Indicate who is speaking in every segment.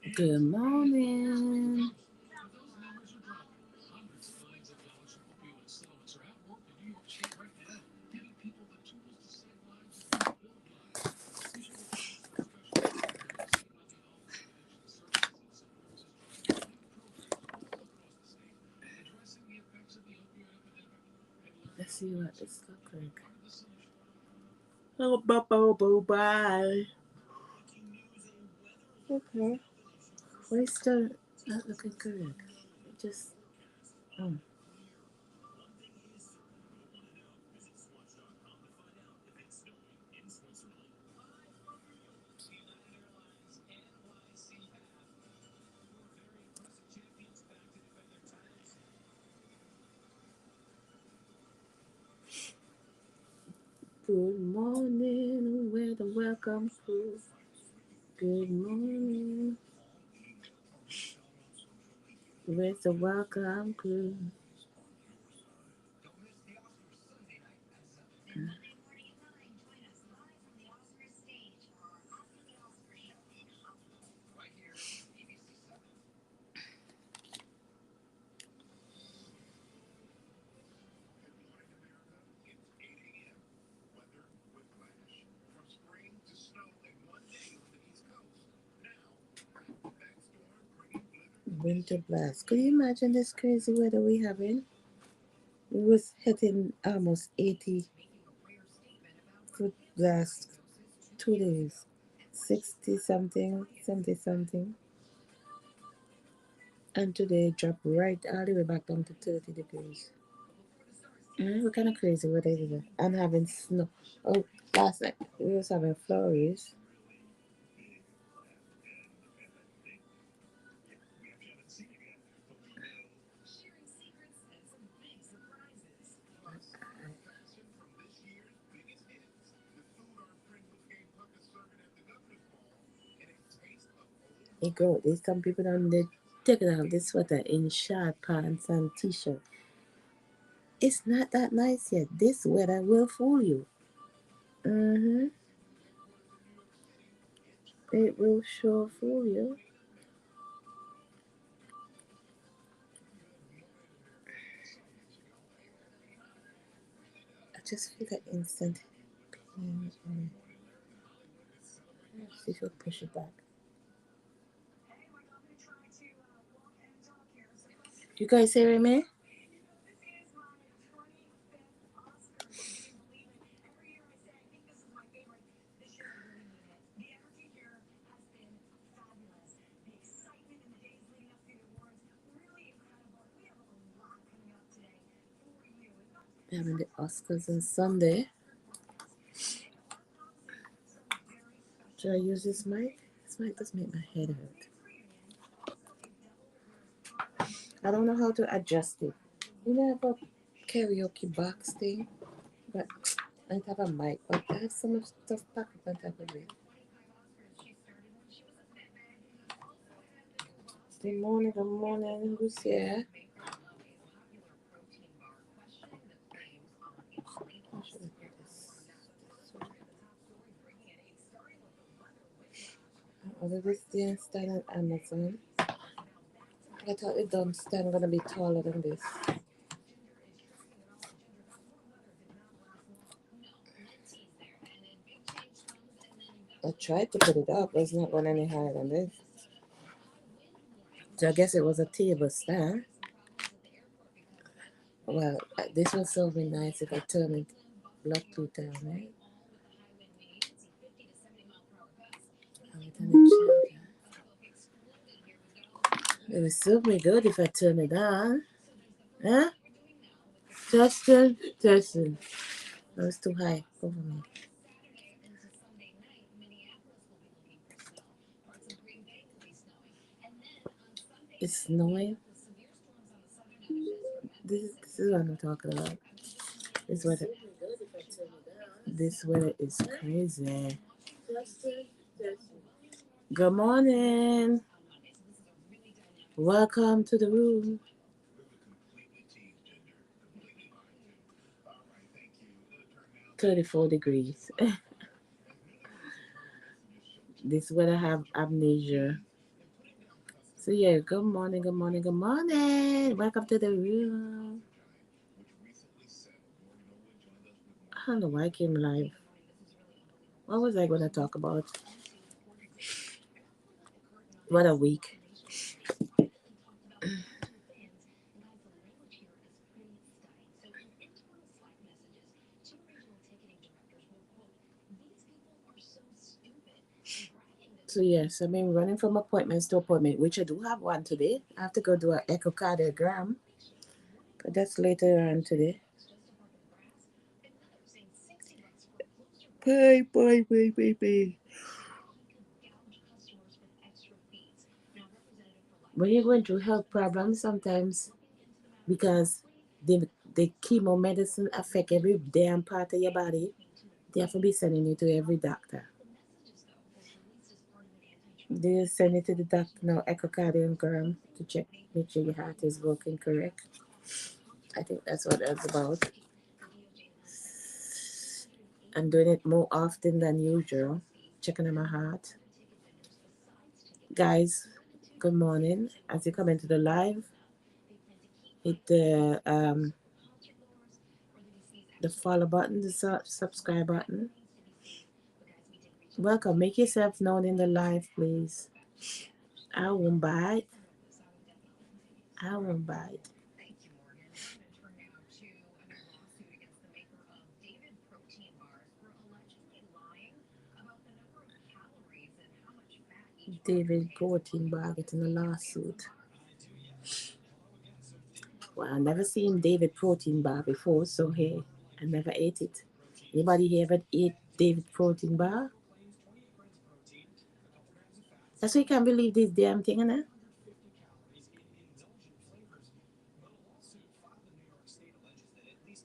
Speaker 1: Good morning. Let's see what this looks like. Oh, bye. Okay. Why is still not looking good? It just. Oh. Good morning. We're the welcome crew. Good morning. Where's the welcome crew? Winter blast. Could you imagine this crazy weather we having? We was hitting almost 80 for last 2 days. 60 something, 70 something. And today it dropped right all the way back down to 30 degrees. What kind of crazy weather is it? And having snow. Oh, last night we was having flurries. It go. There's some people on the taking off this sweater in short pants and t-shirt. It's not that nice yet. This weather will fool you. Mm-hmm. It will sure fool you. I just feel that instant pain. Let's see if we'll push it back. You guys hearing me? We're having the Oscars on Sunday. Should I use this mic? This mic does make my head hurt. I don't know how to adjust it. You know, I have a karaoke box thing, but I don't have a mic, but I have so much stuff packed up on top of it. Good morning, good morning. Who's here? How should I put this way? I ordered this thing stand on Amazon. I thought the dumb stand gonna be taller than this. I tried to put it up, but it's not going any higher than this. So I guess it was a table stand. Well, this will serve me nice if I turn it Bluetooth down, right? Have it on the charger. It will serve me good if I turn it on. Huh? Testing, testing. No, it's too high. Over me. It's snowing. This is what I'm talking about. This weather. This weather is crazy. Good morning. Welcome to the room. 34 degrees. This weather have amnesia. So yeah, good morning, good morning, good morning. Welcome to the room. I don't know why I came live. What was I going to talk about? What a week. So yes, I've been running from appointments to appointment, which I do have one today. I have to go do an echocardiogram, but that's later on today. Bye. When you're going through health problems, sometimes because the chemo medicine affect every damn part of your body, they have to be sending you to every doctor. They send it to the doctor now, echocardiogram to check, make sure your heart is working correct. I think that's what that's about. I'm doing it more often than usual, checking on my heart. Guys, good morning. As you come into the live, hit the follow button, the subscribe button. Welcome. Make yourself known in the live, please. I won't bite. I won't bite. David protein bar getting a lawsuit. Well, I never seen David protein bar before, so hey, I never ate it. Anybody here ever ate David protein bar? That's why you can't believe this damn thing, innit?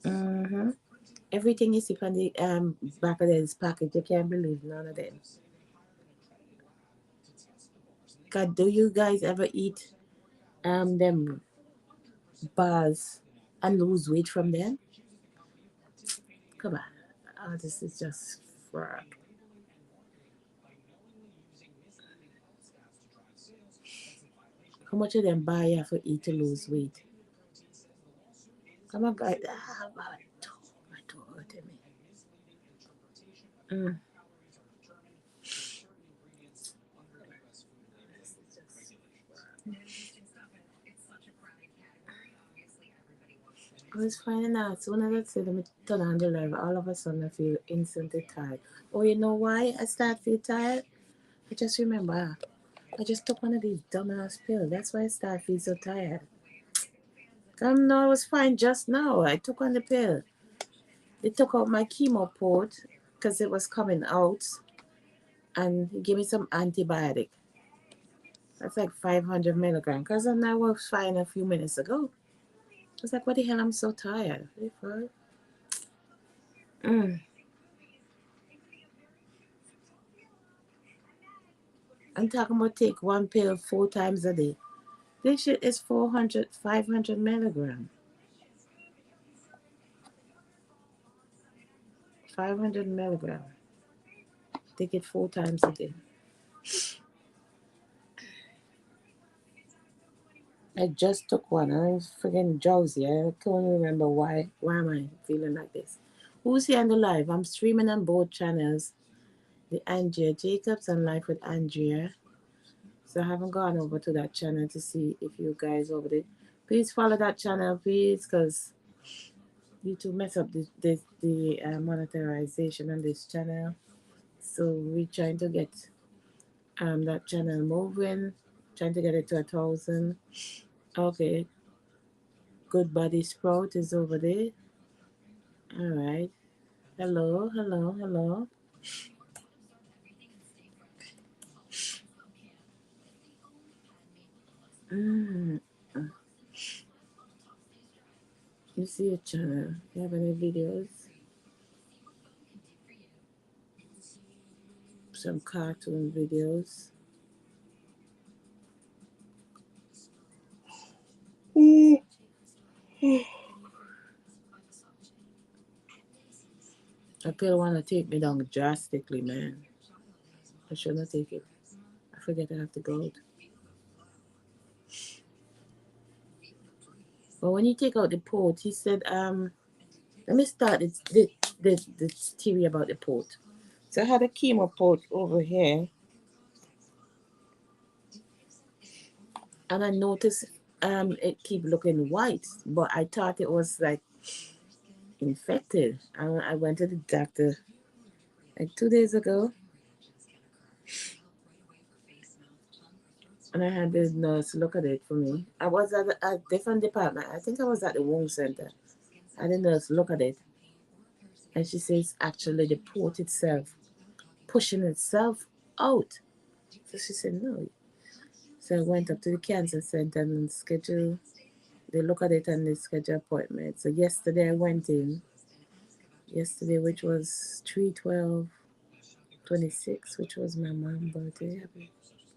Speaker 1: Mm-hmm. Everything you see on the back of this package, you can't believe none of them. God, do you guys ever eat them bars and lose weight from them? Come on. Oh, this is just fraud. How much of them buy you for eat to lose weight? Come on, guys. My toe hurting me. Mm. I was finding out soon as I said let me turn on the live, all of a sudden I feel instantly tired. Oh, you know why I start feel tired? I just remember I just took one of these dumbass pills. That's why I start feel so tired. No, I was fine just now. I took on the pill. They took out my chemo port because it was coming out and he gave me some antibiotic. That's like 500 milligrams. Because I was fine a few minutes ago. I was like, what the hell? I'm so tired. Mm. I'm talking about take one pill 4 times a day. This shit is 400, 500 milligrams. 500 milligrams. Take it 4 times a day. I just took one. I was freaking drowsy. I can't remember why. Why am I feeling like this? Who's here on the live? I'm streaming on both channels. The Andrea Jacobs and Life with Andrea. So I haven't gone over to that channel to see if you guys over there. Please follow that channel, please, because YouTube mess up the monetization on this channel. So we're trying to get that channel moving, trying to get it to 1,000. Okay, Good Body Sprout is over there. All right. Hello, hello, hello. Mm. You see your channel. You have any videos? Some cartoon videos. A pill wanna take me down drastically, man. I shouldn't take it. I forget I have to go out. But when you take out the port, he said, let me start the theory about the port. So I had a chemo port over here, and I noticed it keep looking white, but I thought it was like infected. And I went to the doctor like 2 days ago, and I had the nurse look at it for me. I was at a different department. I think I was at the wound center. And the nurse look at it, and she says actually the port itself pushing itself out. So she said no. So I went up to the cancer center and scheduled. They look at it and they schedule appointment. So yesterday I went in. Yesterday, which was 3/12/26, which was my mom's birthday. Happy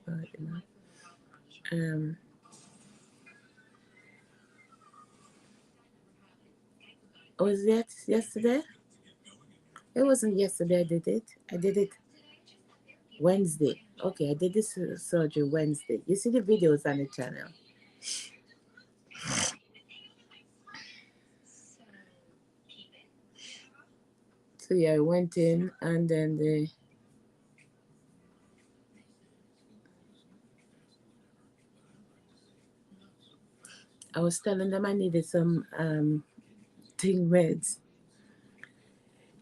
Speaker 1: birthday, mom. Um, was that yesterday? It wasn't yesterday. I did it. I did it Wednesday. Okay, I did this surgery Wednesday. You see the videos on the channel. So yeah, I went in and then I was telling them I needed some thing meds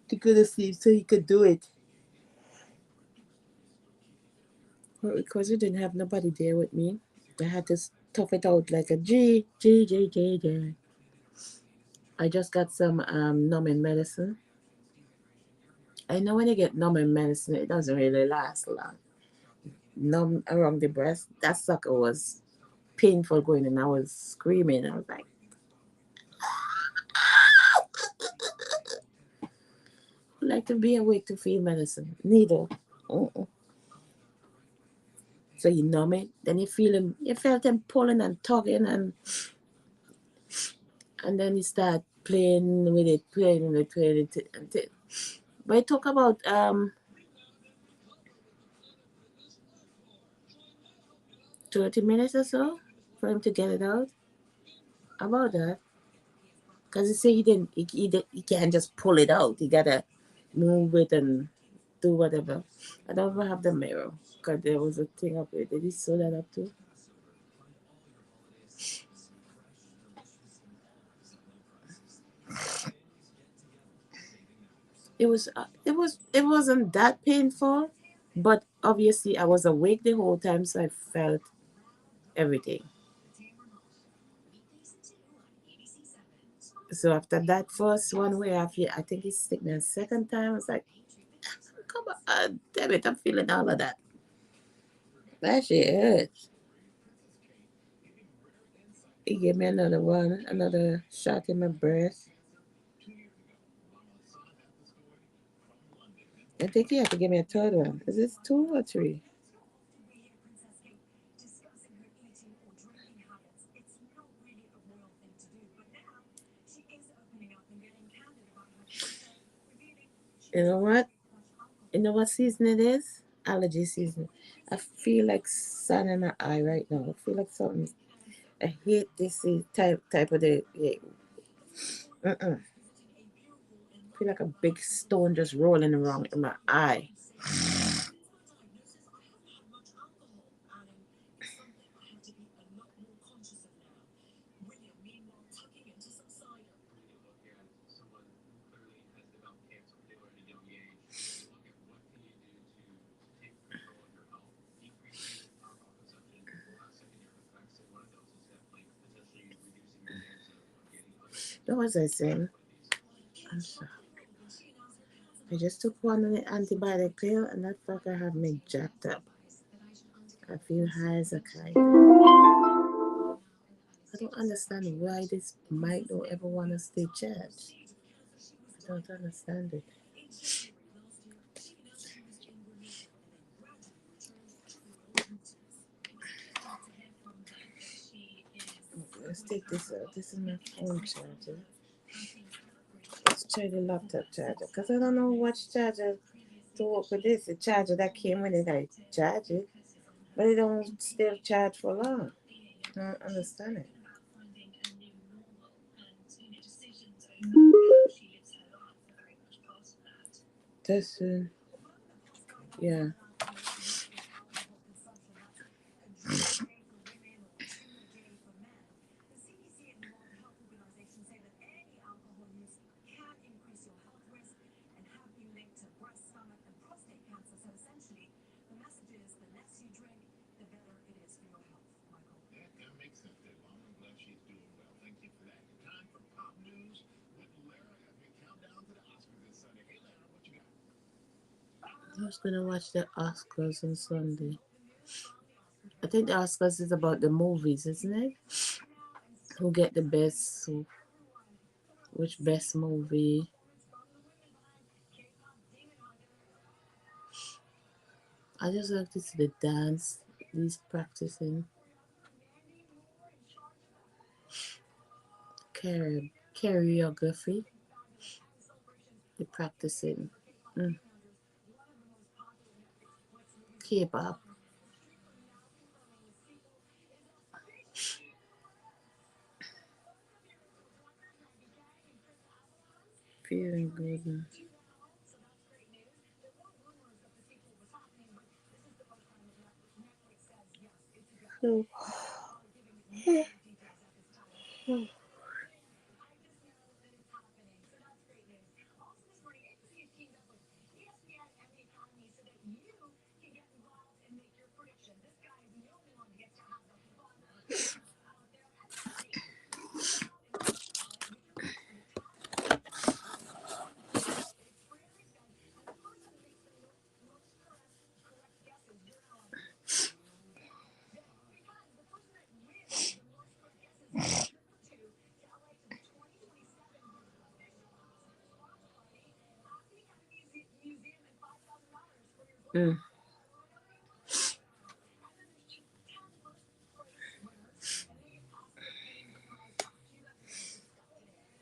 Speaker 1: to go to sleep so he could do it. But because we didn't have nobody there with me, I had to tough it out like a G, G, G, G, G. I just got some numbing medicine. I know when you get numbing medicine, it doesn't really last long. Numb around the breast, that sucker was painful going and I was screaming. I was like, I like to be awake to feel medicine. Needle. Uh-uh. So you numb it, then you feel him, you felt him pulling and tugging and then you start playing with it, playing with it, playing with it. But it took about 30 minutes or so for him to get it out. About that. Because he said he can't just pull it out. He gotta move it and do whatever. I don't even have the mirror. Because there was a thing up there. Did he sew that up too? It wasn't that painful, but obviously I was awake the whole time, so I felt everything. So after that first one where I think he stick me a second time, I was like, come on, damn it, I'm feeling all of that. That shit hurts. He gave me another one, another shot in my breast. I think he had to give me a third one. Is this 2 or 3? You know what? You know what season it is? Allergy season. I feel like sun in my eye right now. I feel like something. I hate this type of the. Yeah. I feel like a big stone just rolling around in my eye. What was I saying? I'm sorry. I just took one of the antibiotic pill and that fucker have me jacked up. I feel high as a kite. I don't understand why this mic don't ever want to stay charged. I don't understand it. Let's take this out. This is my phone charger. Let's try the laptop charger. Because I don't know which charger to work with this. The charger that came with it, I charge it. But it don't still charge for long. I don't understand it. That's yeah. I was gonna watch the Oscars on Sunday. I think the Oscars is about the movies, isn't it? Who get the best? Which best movie? I just like to see the dance. These practicing choreography. The practicing. Mm. K-pop. Feeling good. So, mm.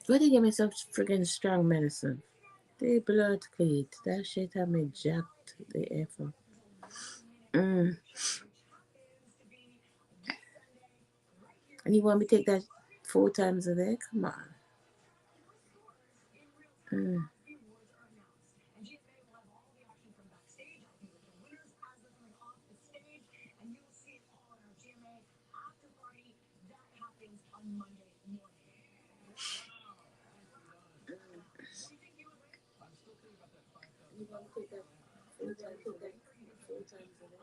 Speaker 1: Why they give me some freaking strong medicine? They blood cleat. That shit had me jacked the F up. Mm. And you want me to take that 4 times a day? Come on. Mm. You want to take that 4 times a day? 4 times a day?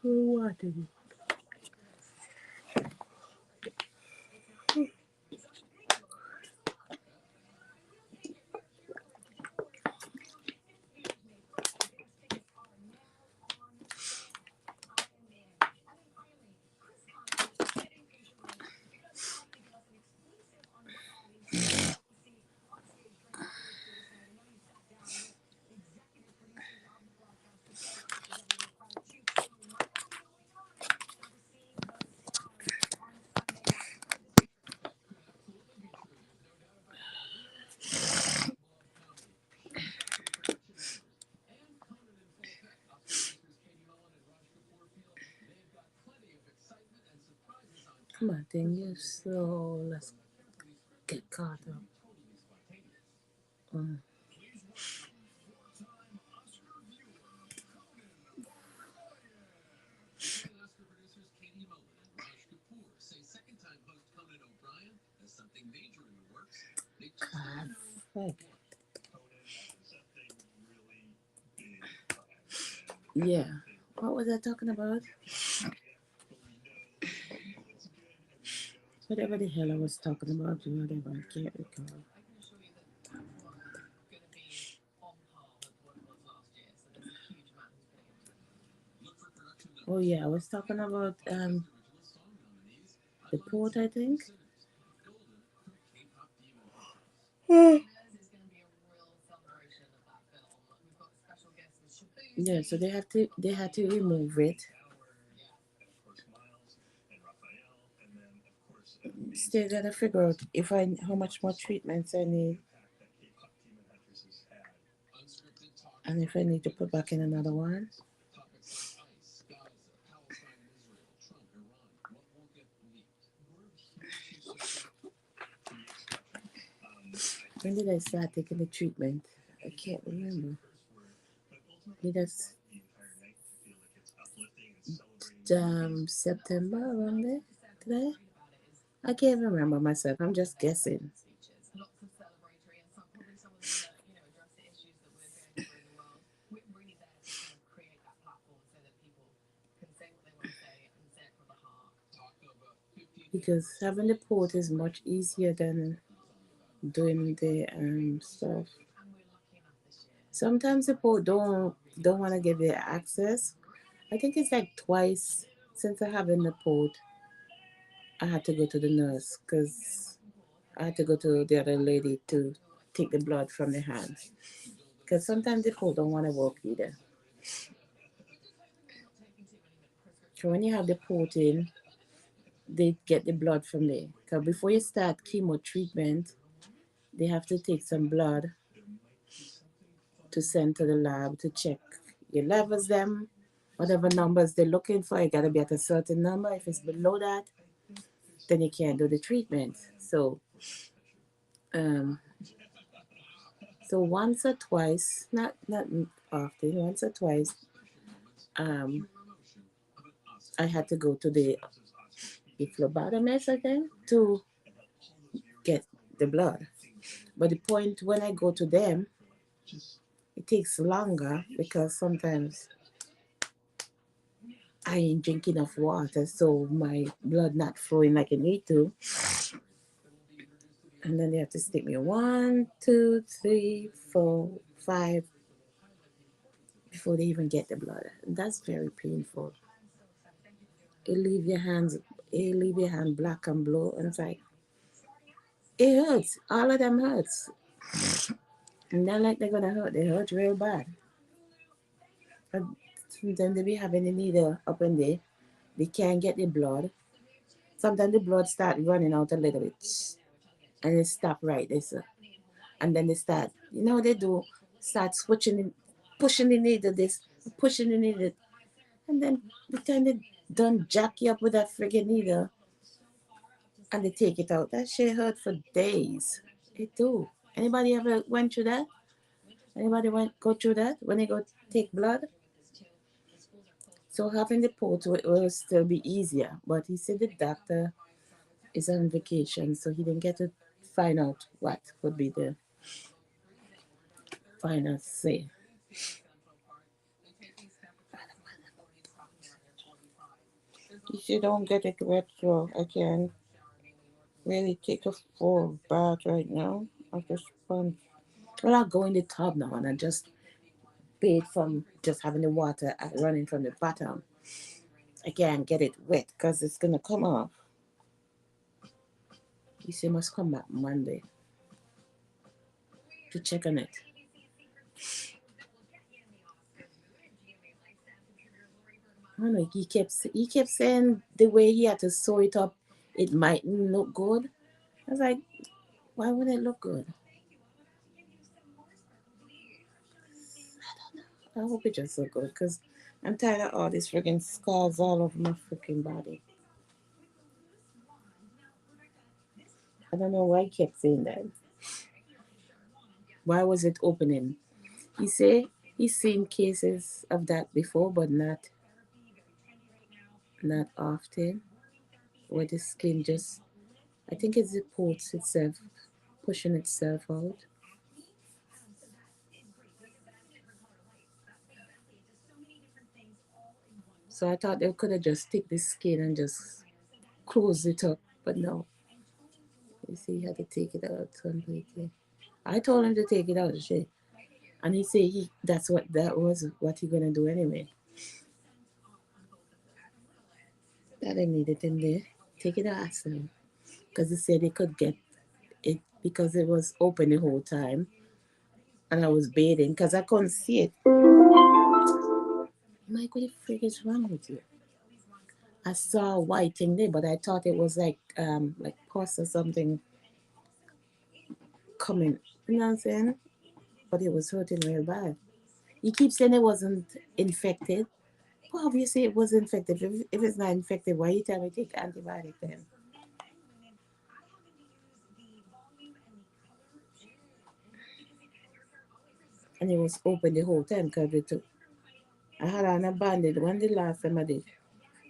Speaker 1: Who wanted it? Come on, thing, you slow. Let's get caught up. Mm. God, fuck. Yeah. What was I talking about? Whatever the hell I was talking about, whatever, I can't recall. Oh yeah, I was talking about the port, I think. Yeah, so they had to remove it. Still gotta figure out if I how much more treatments I need and if I need to put back in another one. When did I start taking the treatment? I can't remember. Maybe that's September around there. Did I can't remember myself. I'm just guessing. Because having the port is much easier than doing the stuff. Sometimes the port don't want to give you access. I think it's like twice since I have in the port. I had to go to the nurse because I had to go to the other lady to take the blood from the hands. Because sometimes the port don't want to work either. So when you have the port in, they get the blood from there. Because before you start chemo treatment, they have to take some blood to send to the lab to check your levels, them, whatever numbers they're looking for. You gotta be at a certain number. If it's below that, then you can't do the treatment. Um, so once or twice, not often, once or twice, um, I had to go to the phlebotomist again to get the blood. But the point when I go to them, it takes longer because sometimes I ain't drink enough water, so my blood not flowing like it need to. And then they have to stick me 1, 2, 3, 4, 5 before they even get the blood. That's very painful. It leave your hands, it leave your hand black and blue, and it's like it hurts. All of them hurts, and not like they're gonna hurt. They hurt real bad. But sometimes they be having the needle up in there. They can't get the blood. Sometimes the blood start running out a little bit, and it stop right there, sir. And then they start, they do start switching, pushing the needle, this, pushing the needle, and then the time they done jack you up with that friggin' needle, and they take it out. That shit hurt for days. It do. Anybody ever went through that? Anybody went go through that when they go take blood? So having the port will still be easier. But he said the doctor is on vacation, so he didn't get to find out what would be the final say. If you don't get it wet, so I can really take a full bath right now. I just sponge. Well, I'll go in the tub now and I just bathe from just having the water running from the bottom. I can't get it wet because it's gonna come off. You say must come back Monday to check on it. I don't know. He kept saying the way he had to sew it up, it mightn't look good. I was like, why would it look good? I hope it just look good because I'm tired of all these freaking scars all over my freaking body. I don't know why he kept saying that. Why was it opening? He say he's seen cases of that before, but not often. Where the skin just, I think it supports itself, pushing itself out. So I thought they could have just take the skin and just close it up, but no. You see, he had to take it out completely. I told him to take it out, shit, and he said that was what he gonna do anyway. I didn't need it in there. Take it to hospital. Because they said they could get it because it was open the whole time. And I was bathing because I couldn't see it. Mike, what the frig is wrong with you? I saw a white thing there, but I thought it was like pus or something coming. You know what I'm saying? But it was hurting real bad. You keep saying it wasn't infected. Well, obviously it was infected. If it's not infected, why you tell me to take antibiotic then? And it was open the whole time because I had on a bandage. When the last time I did,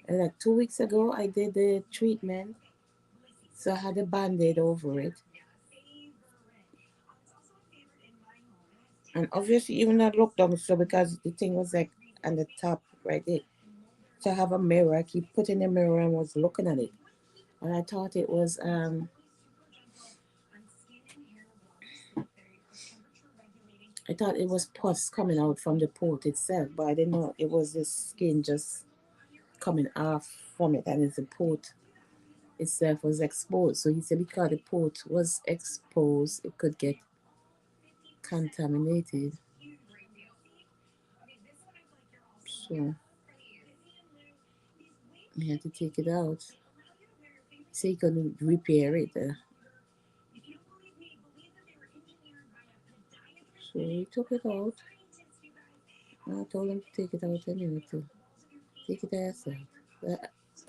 Speaker 1: and like 2 weeks ago, I did the treatment, so I had a band-aid over it. And obviously, even I looked down, so because the thing was like on the top right there. So I have a mirror. I keep putting the mirror and was looking at it. And I thought it was pus coming out from the port itself, but I didn't know it was the skin just coming off from it, and it's the port itself was exposed. So he said because the port was exposed, it could get contaminated. So he had to take it out. So he couldn't repair it. So he took it out. And I told him to take it out anyway too. Take it yourself. The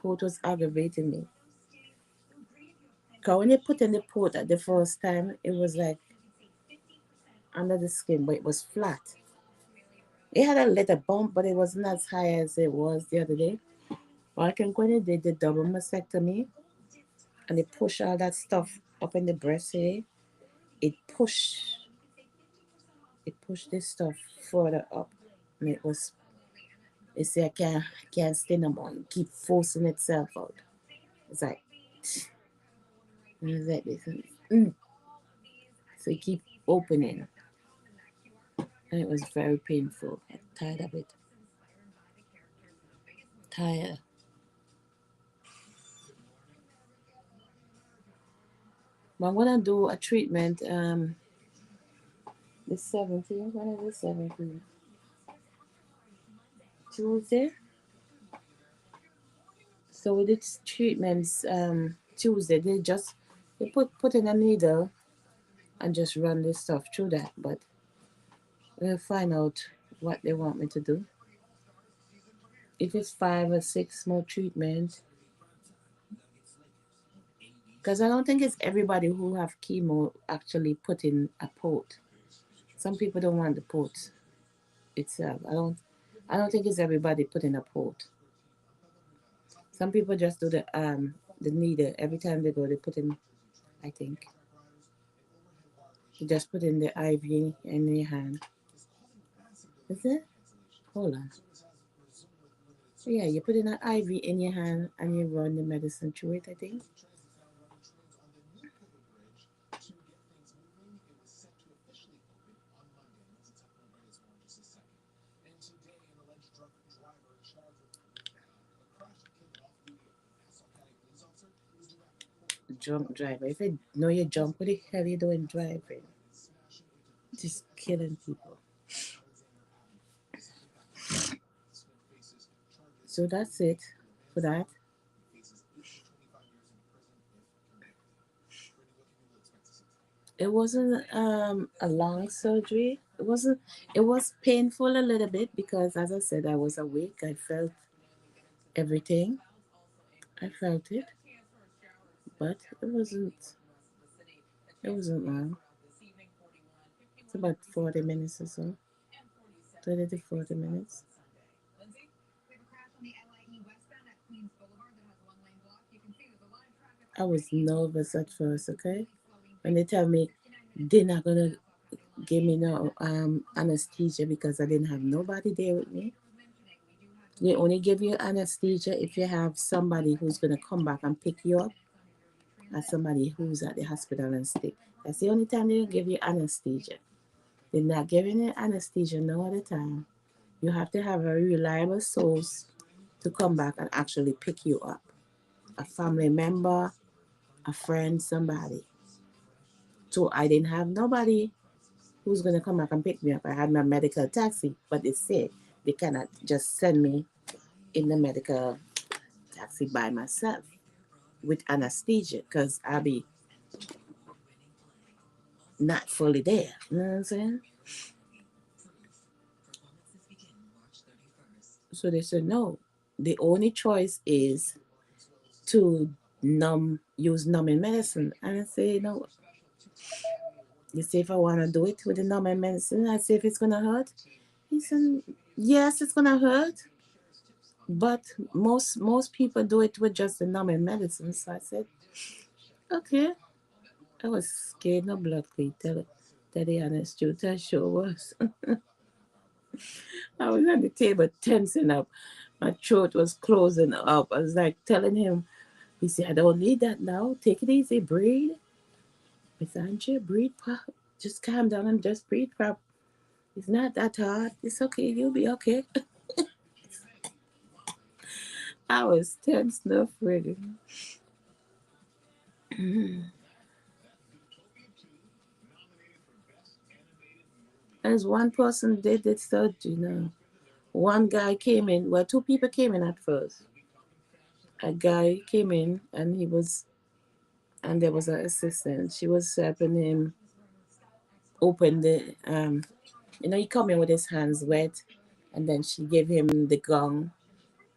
Speaker 1: port was aggravating me. Because when they put in the port at the first time, it was like under the skin, but it was flat. It had a little bump, but it wasn't as high as it was the other day. But I think when they did the double mastectomy and they push all that stuff up in the breast here, it pushed this stuff further up. And it was, it said, I can't stay no more. It keep forcing itself out. It's like, it's like this. Mm. So it keep opening. And it was very painful. I'm tired of it. Tired. But I'm gonna do a treatment the 17th. When is the 17th? Tuesday. So with its treatments Tuesday, they put in a needle and just run this stuff through that. But we'll find out what they want me to do. If it's 5 or 6 more treatments, because I don't think it's everybody who have chemo actually put in a port. Some people don't want the port itself. I don't think it's everybody put in a port. Some people just do the needle every time they go. They put in, I think, you just put in the IV in your hand. Is it? Hold on. Yeah, you put in an IV in your hand and you run the medicine through it, I think. Drunk driver. If you know you're drunk, what the hell you doing driving? Just killing people. So that's it for that. It wasn't a long surgery. It was painful a little bit because as I said, I was awake. I felt everything. I felt it. But it wasn't long. It's about 40 minutes or so. 30 to 40 minutes. I was nervous at first, okay? When they tell me they're not gonna give me no anesthesia because I didn't have nobody there with me. They only give you anesthesia if you have somebody who's gonna come back and pick you up, or somebody who's at the hospital and stay. That's the only time they give you anesthesia. They're not giving you anesthesia no other time. You have to have a reliable source to come back and actually pick you up. a family member, a friend, somebody. So I didn't have nobody who's gonna come back and pick me up. I had my medical taxi, but they said they cannot just send me in the medical taxi by myself with anesthesia because I'll be not fully there. You know what I'm saying? So they said no. The only choice is to use numbing medicine. And I say no. You say if I wanna do it with the numbing medicine, I say if it's gonna hurt. He said yes, it's gonna hurt. But most people do it with just the numbing medicine. So I said, okay. I was scared no blood clot. Tell the honest truth, I sure was. I was on the table tensing up. My throat was closing up. I was like telling him, he said, I don't need that now. Take it easy, breathe. Miss Angie, breathe, pop. Just calm down and just breathe, pop. It's not that hard. It's okay. You'll be okay. I was tense enough ready. As one person did this surgery now. One guy came in. Well, two people came in at first. A guy came in and and there was an assistant. She was helping him open he come in with his hands wet, and then she gave him the gong.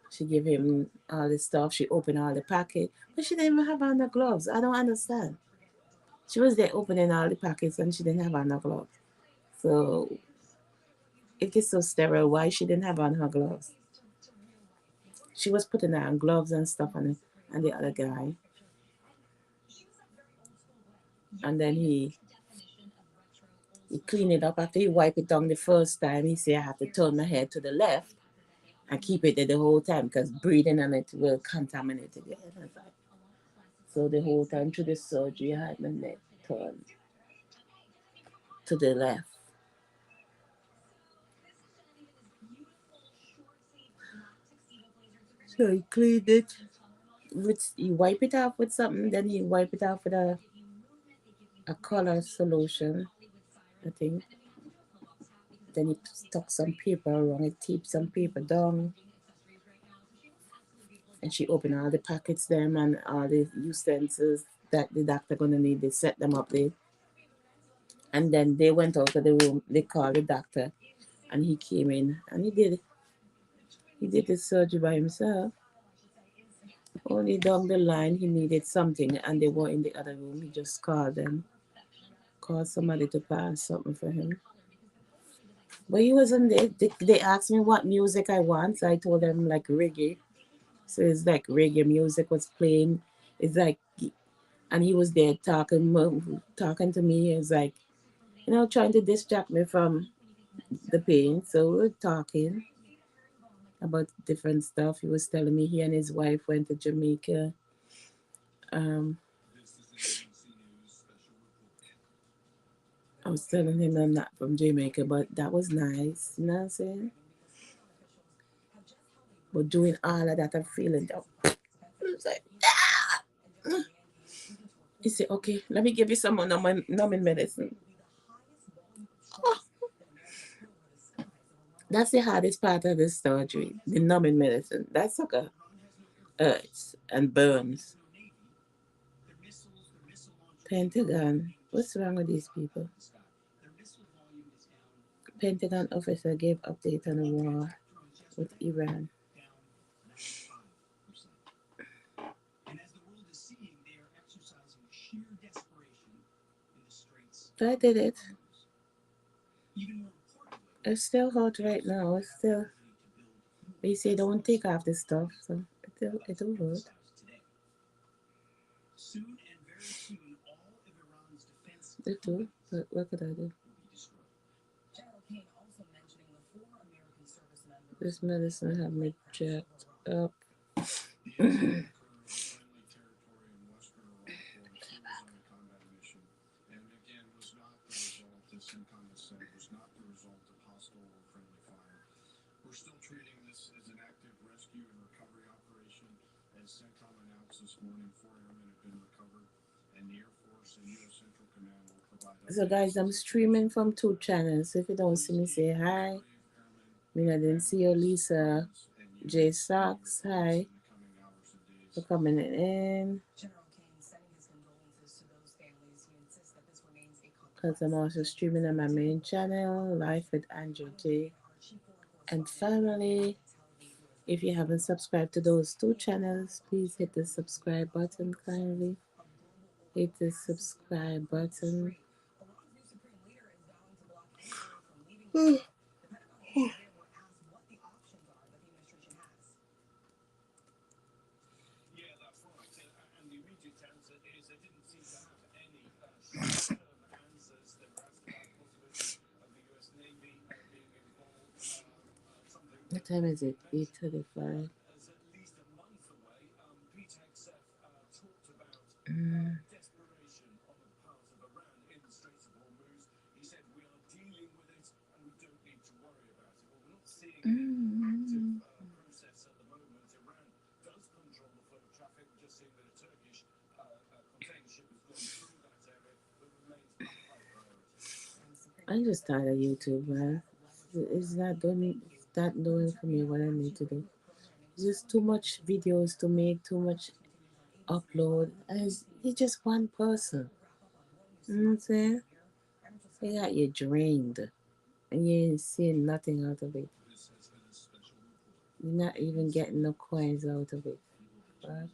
Speaker 1: She gave him all the stuff. She opened all the packet, but she didn't even have on the gloves. I don't understand. She was there opening all the packets and she didn't have on the gloves. So it gets so sterile. Why she didn't have on her gloves? She was putting on gloves and stuff on it, and the other guy, and then he cleaned it up after he wiped it down the first time. He said I have to turn my head to the left and keep it there the whole time because breathing on it will contaminate it. So the whole time through the surgery, I had my neck turned to the left. So he cleaned it. You wipe it off with something, then you wipe it off with a color solution, I think. Then he stuck some paper around it, taped some paper down, and she opened all the packets them and all the utensils that the doctor gonna need. They set them up there, and then they went out of the room. They called the doctor, and he came in and he did the surgery by himself. Only down the line he needed something, and they were in the other room. He just called them, called somebody to pass something for him. But he wasn't there. They asked me what music I want, so I told them like reggae. So it's like reggae music was playing. It's like, and he was there talking to me. It's like, trying to distract me from the pain. So we're talking about different stuff. He was telling me he and his wife went to Jamaica. Um, I was telling him I'm not from Jamaica, but that was nice. You know what I'm saying? But doing all of that, I'm feeling down. It's like, he said, okay, let me give you some more numbing medicine. That's the hardest part of the surgery, the numbing medicine. That sucker hurts and burns. Pentagon. What's wrong with these people? Pentagon officer gave update on the war with Iran. So I did it. It's still hot right now. It's still. They say don't take off the stuff, so it'll hurt. It do. But what could I do? This medicine had me jacked up. So guys, I'm streaming from two channels. If you don't see me, say hi. I didn't see you, Lisa. J Socks, hi for coming in. Because I'm also streaming on my main channel, Life with Andrew J and Family. If you haven't subscribed to those two channels, please hit the subscribe button kindly. Hit the subscribe button. What time is it? 8:35. Mm. Mm. I just tired of YouTube, man. It's not doing for me what I need to do. Just too much videos to make, too much upload. And it's just one person. You know what I'm saying? They got you drained. And you ain't seeing nothing out of it. You're not even getting no coins out of it. But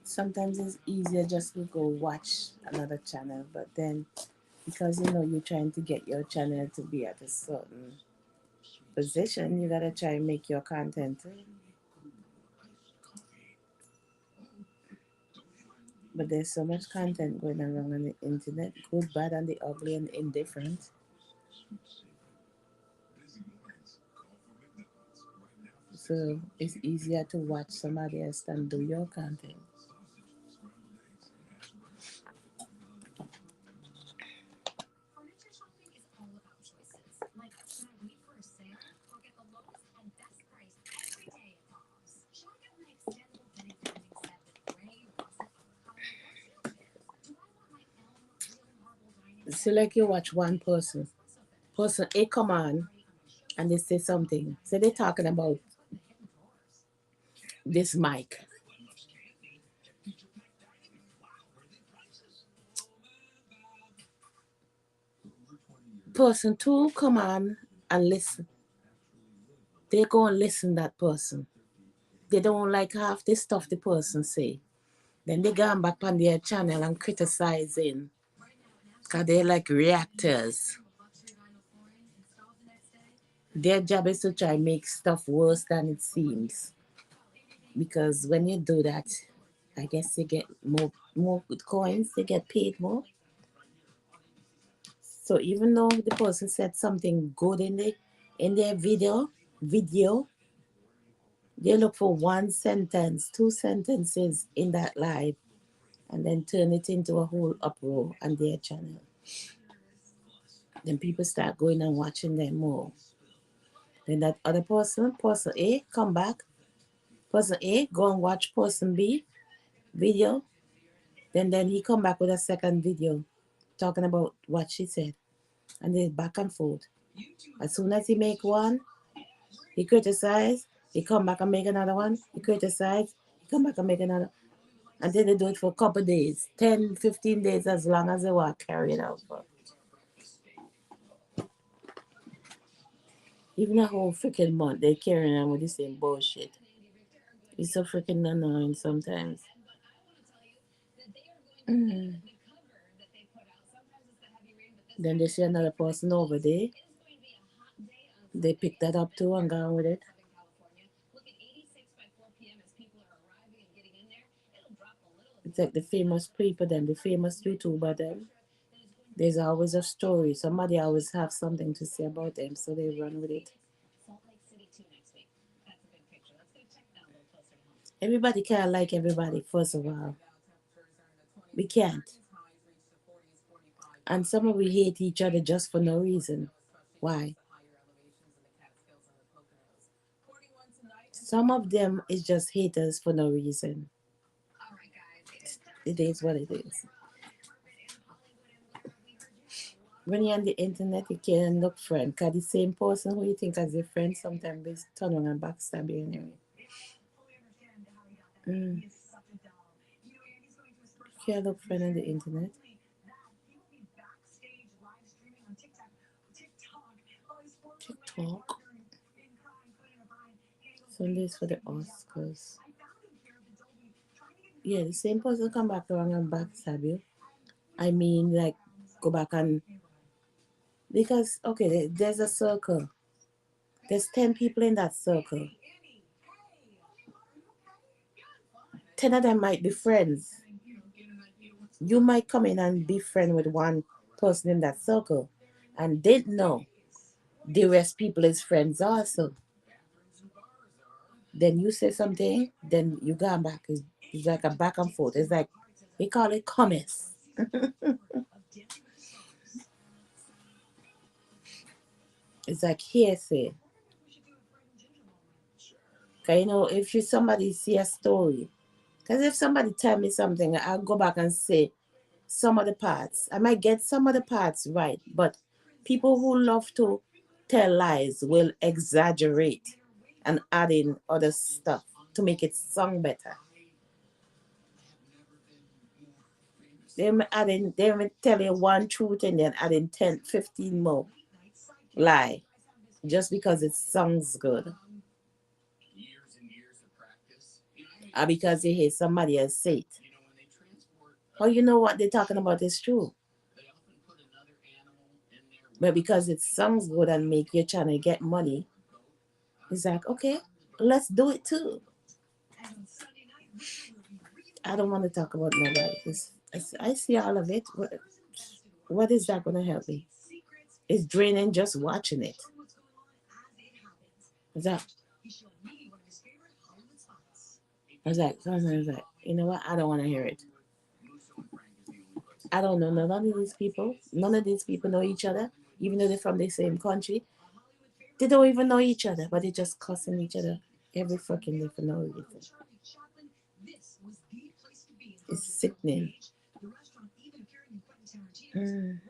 Speaker 1: sometimes it's easier just to go watch another channel. But then, because you're trying to get your channel to be at a certain position, you gotta try and make your content. But there's so much content going around on the internet, good, bad, and the ugly and indifferent. So it's easier to watch somebody else than do your content. So like you watch one person A come on and they say something. So they're talking about this mic. Person two come on and listen. They go and listen that person. They don't like half the stuff the person say. Then they go back on their channel and criticizing. Because they're like reactors. Their job is to try and make stuff worse than it seems. Because when you do that, I guess you get more good coins, they get paid more. So even though the person said something good in their video, they look for one sentence, two sentences in that live, and then turn it into a whole uproar on their channel. Then people start going and watching them more. Then that other person A, come back. Person A, go and watch person B video. Then he come back with a second video talking about what she said. And then back and forth. As soon as he make one, he criticize, he come back and make another one, he criticize, he come back and make another. And then they do it for a couple of days, 10, 15 days, as long as they want to carry it out for. Even a whole freaking month, they carrying on with the same bullshit. It's so freaking annoying sometimes. Mm. Then they see another person over there. They pick that up too and go on with it. It's like the famous people, them, the famous YouTuber, them. There's always a story. Somebody always have something to say about them, so they run with it. Everybody can't like everybody, first of all. We can't. And some of we hate each other just for no reason. Why? Some of them is just haters for no reason. It is what it is. When you're on the internet, you can't look friend. Because the same person who you think as a friend sometimes is turn on and backstab you anyway. Mm. Can't look friend on the internet. TikTok. Sundays for the Oscars. Yeah, the same person come back around and backstab you. I mean, like, go back and because okay, there's a circle. There's 10 people in that circle. 10 of them might be friends. You might come in and be friend with one person in that circle, and didn't know the rest people is friends also. Then you say something, then you go back. It's like a back and forth. It's like we call it comments. It's like hearsay. Cause you know, if you somebody see a story, because if somebody tell me something, I'll go back and say some of the parts. I might get some of the parts right, but people who love to tell lies will exaggerate and add in other stuff to make it sound better. They may tell you one truth and then add in 10, 15 more lie just because it sounds good. Or because you hear somebody else say it. Or you know what they're talking about is true. But because it sounds good and make you trying to get money, it's like, okay, let's do it too. I don't want to talk about nobody. I see all of it. What is that going to help me? It's draining just watching it. Is that? I was like, you know what? I don't want to hear it. I don't know none of these people. None of these people know each other, even though they're from the same country. They don't even know each other, but they're just cussing each other every fucking day for no reason. It's sickening. Mm.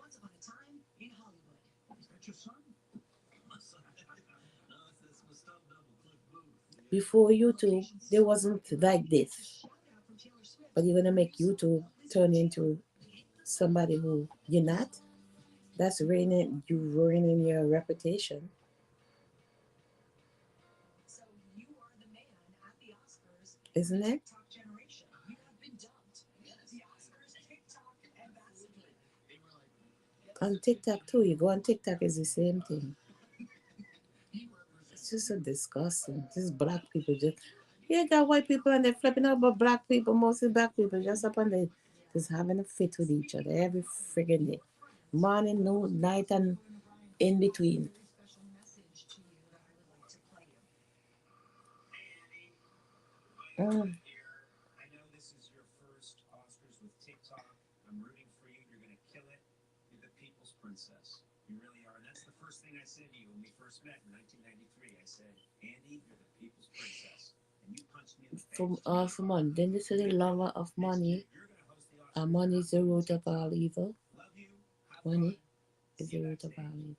Speaker 1: Before YouTube, there wasn't like this. But you're gonna make YouTube turn into somebody who you're not. That's ruining your reputation, isn't it? On TikTok too, you go on TikTok, is the same thing. It's just so disgusting. Just black people just yeah, got white people and they're flipping out, but black people, mostly black people, just up and they just having a fit with each other every friggin' day. Morning, noon, night, and in between. Mm. For money. Then they say the lover of money. And money is the root of all evil. Money is the root of all evil.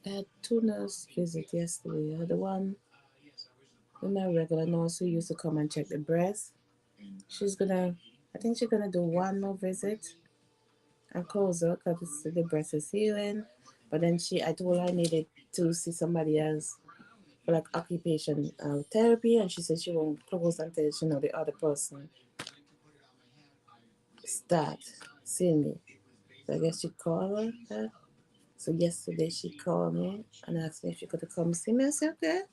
Speaker 1: I had two nurse visits yesterday. I had the one with my regular nurse who used to come and check the breast. She's gonna, I think she's gonna do one more visit and close her because the breast is healing. But then I told her I needed to see somebody else for like occupation therapy, and she said she won't close until she know the other person start seeing me. So I guess she called her. So yesterday she called me and asked me if she could come see me. I said okay.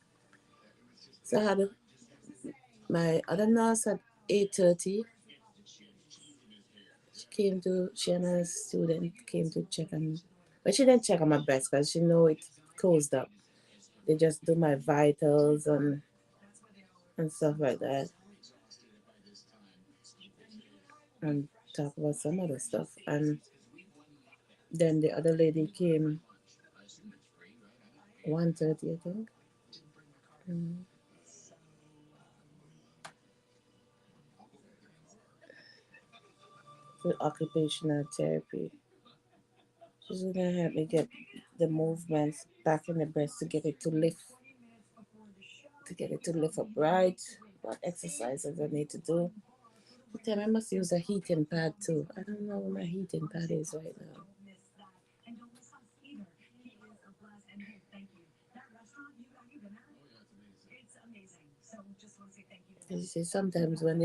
Speaker 1: So I had my other nurse at 8:30 She and a student came to check on, but she didn't check on my breast because she know it closed up. They just do my vitals and stuff like that, and talk about some other stuff. And then the other lady came 1:30, I think. Mm. For occupational therapy. She's gonna help me get the movements back in the breast to get it to lift up right. What exercises I need to do. The time I must use a heating pad too. I don't know where my heating pad is right now. You see, sometimes when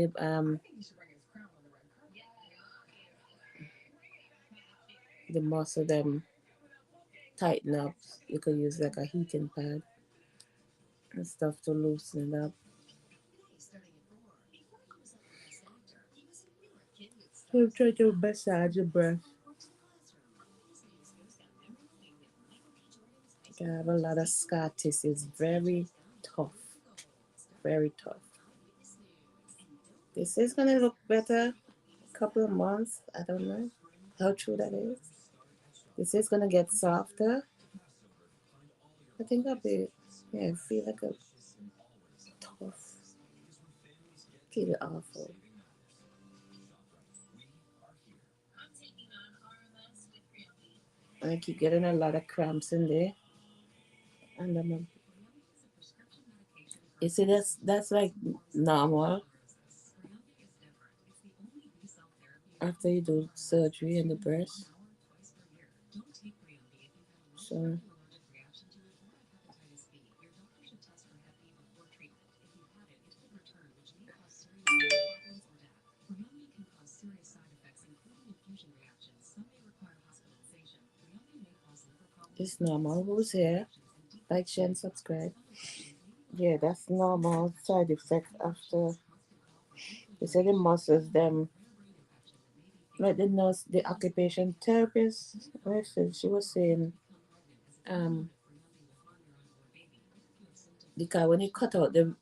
Speaker 1: the muscle them tighten up, you could use like a heating pad and stuff to loosen it up. So I'm trying to massage the breast. I have a lot of scar tissue. It's very tough, very tough. This is gonna look better. A couple of months. I don't know how true that is. This is gonna get softer. I think I'll be. Yeah, I feel like a tough. Feel awful. I keep getting a lot of cramps in there, and you see that's like normal after you do surgery in the breast. So it's normal. Who's here? Like, share, and subscribe. Yeah, that's normal side effect after they say the muscles them like the nurse, the occupation therapist. I said she was saying um because when you cut out the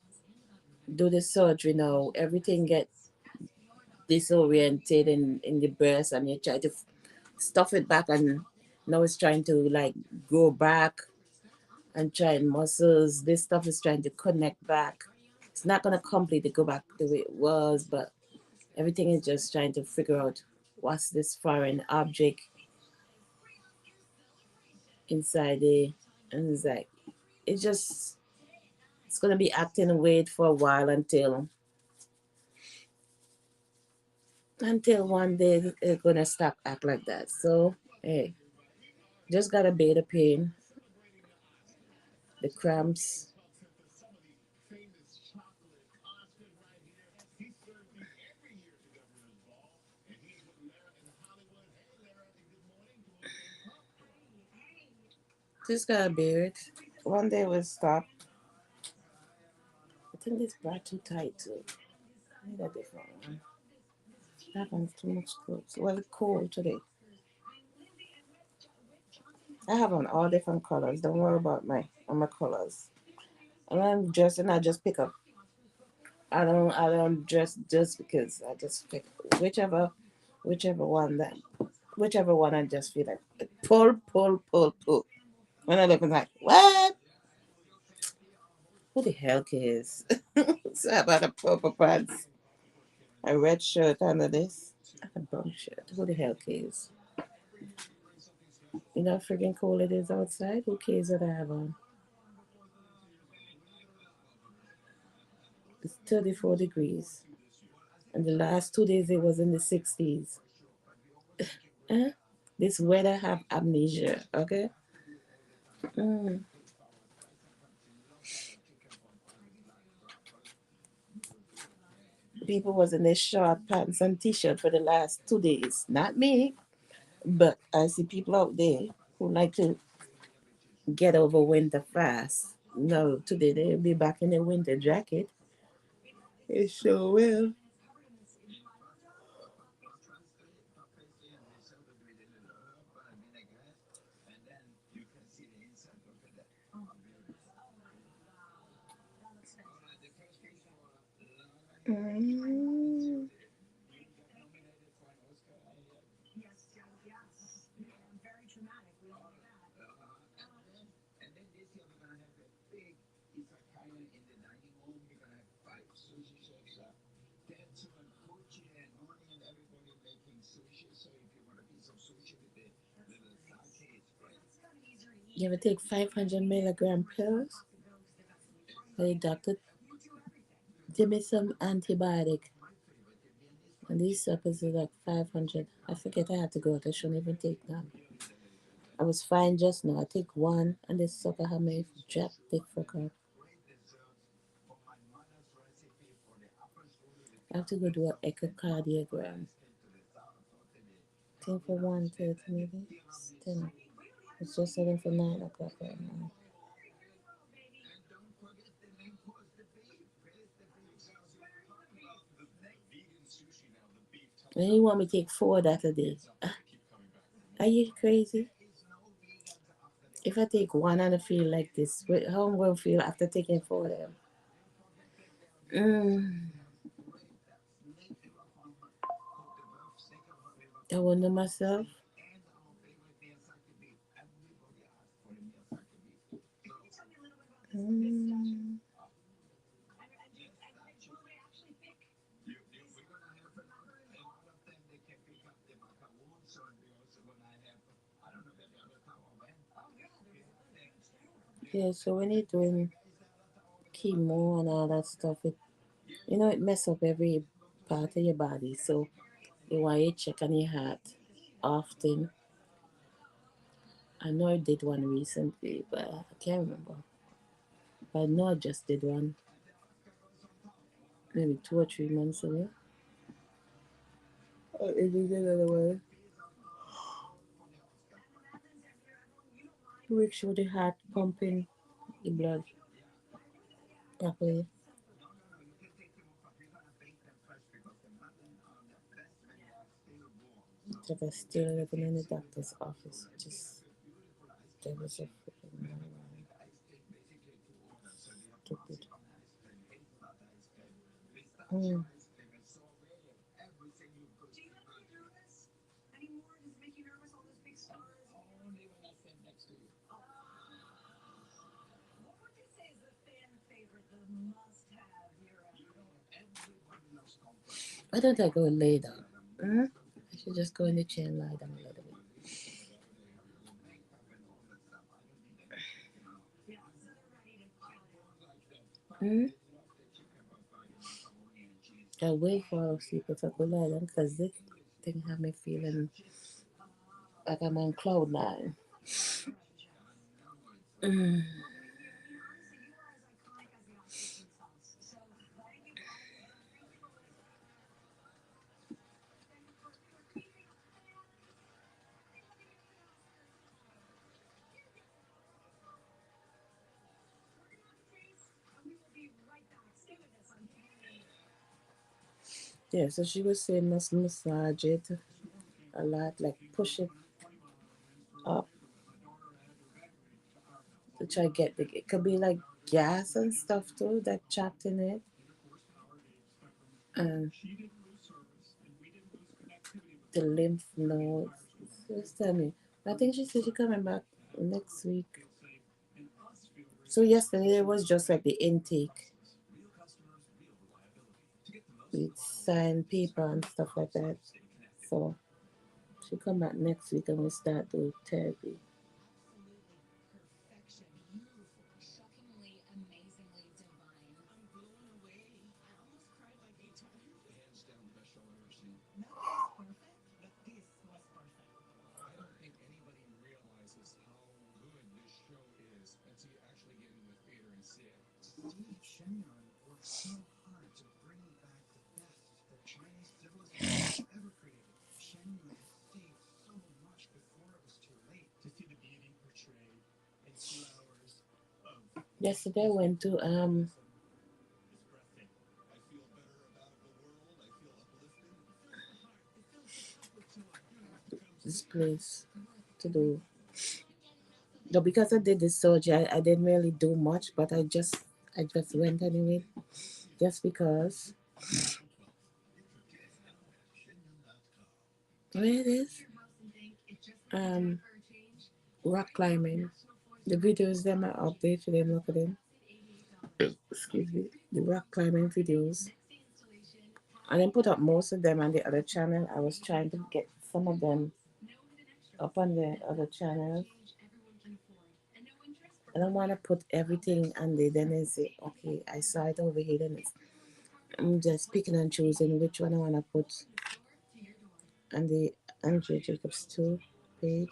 Speaker 1: do the surgery now, everything gets disoriented in the breast, and you try to stuff it back, and now it's trying to like grow back and trying muscles. This stuff is trying to connect back. It's not gonna completely go back the way it was, but everything is just trying to figure out what's this foreign object inside it. And it's like it just it's gonna be acting weird for a while until one day it's gonna stop act like that. So hey, just gotta bear the pain, the cramps. Just gotta bear it. One day will stop. I think this bra too tight too. I need a different one. That one's too much clothes. Well, it's cold today. I have on all different colors. Don't worry about my colors. And I'm dressing. I just pick up. I don't dress just because I just pick whichever whichever one that whichever one I just feel like pull. When I look, I'm like, what? Who the hell cares? So about a purple pants, a red shirt under this, and a brown shirt. Who the hell cares? You know how freaking cold it is outside? Who cares what I have on? It's 34 degrees. And the last 2 days it was in the 60s. Huh? This weather have amnesia, okay? Mm. People was in their short pants and t-shirt for the last 2 days. Not me, but I see people out there who like to get over winter fast. No, today they'll be back in their winter jacket. It sure will. Mm. You ever take 500 milligram pills? The doctor give me some antibiotic, and these suckers are like 500. I forget I had to go out. I shouldn't even take them. I was fine just now. I take one, and this sucker had me drop the fuck out. I have to go do an echocardiogram. I think for 1:30 maybe. Still, it's just setting for 9 o'clock right now. And you want me to take four that a day? Are you crazy? If I take one and I feel like this, how am I going to feel after taking four of them? Mm, I wonder myself. Mm, yeah, so when you're doing chemo and all that stuff, it mess up every part of your body. So you want to check on your heart often. I know I did one recently, but I can't remember. But I know I just did one maybe 2 or 3 months ago. It is another one. Make sure the heart pumping the blood properly. It's like I still living in the doctor's office, which is there was a freaking stupid. Mm. Why don't I go lay down? Mm? I should just go in the chair and lie down a little bit. Mm? I wait for sleep if I could lie down because this thing have me feeling like I'm on cloud nine. Mm. Yeah, so she was saying must massage it a lot, like push it up to try get the. It could be like gas and stuff too that trapped in it, and the lymph nodes. Just tell me. I think she said she coming back next week. So yesterday was just like the intake with sign paper and stuff like that. So she come back next week and we start the therapy. Yesterday I went to this place to do. No, because I did this surgery, I didn't really do much, but I just went anyway, just because. Where it is? Um, rock climbing. The videos them are updated them. Look at them. Excuse me. The rock climbing videos. I didn't put up most of them on the other channel. I was trying to get some of them up on the other channels. I don't want to put everything on there. Then I say, okay, I saw it over here. Then I'm just picking and choosing which one I want to put on the Andrea Jacobs 2 page.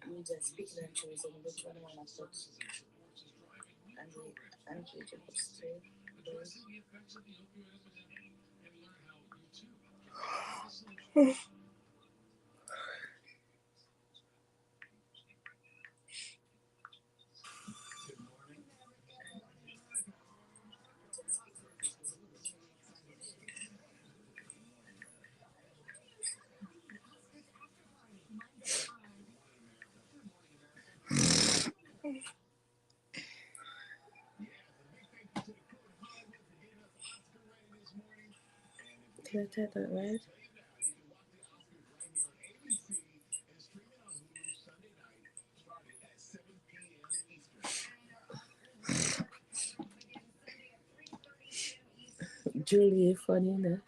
Speaker 1: I'm just picking and choosing which one I want to put on the Andrea Jacobs 2 page. Did I type that right? Julie, funny enough.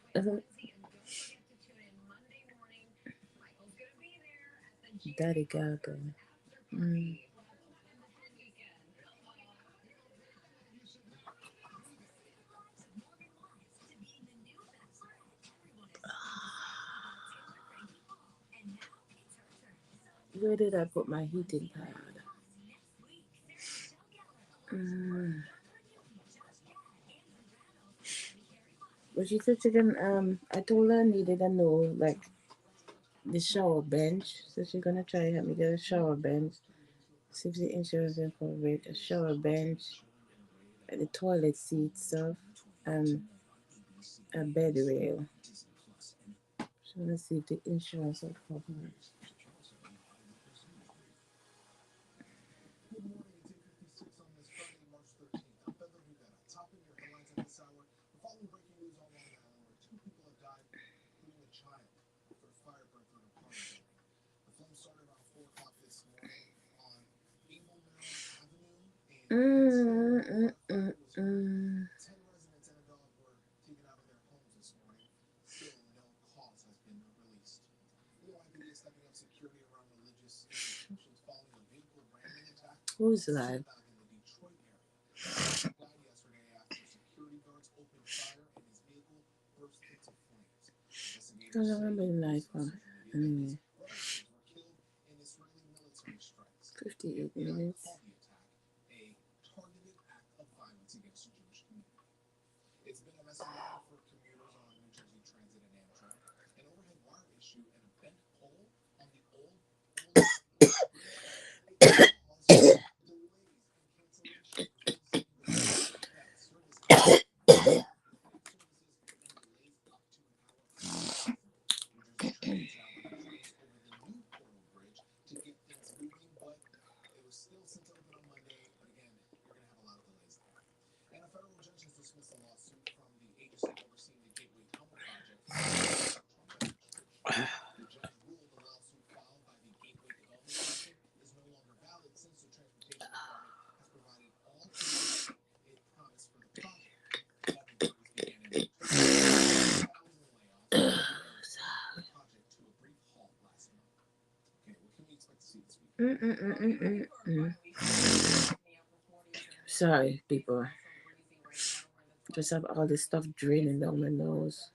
Speaker 1: Daddy Gaga. Mm. Where did I put my heating pad? Mm. But she said she can, I told her I needed to know, like, the shower bench. So she's gonna try and help me get a shower bench. See if the insurance can cover it. A shower bench, and the toilet seat stuff, and a bed rail. So let's see if the insurance will cover it. Mm, mm, mm, mm. Who's live? I don't remember the live one. Anyway, 58 minutes. Mm-mm-mm-mm-mm. Sorry, people. Just have all this stuff draining down my nose.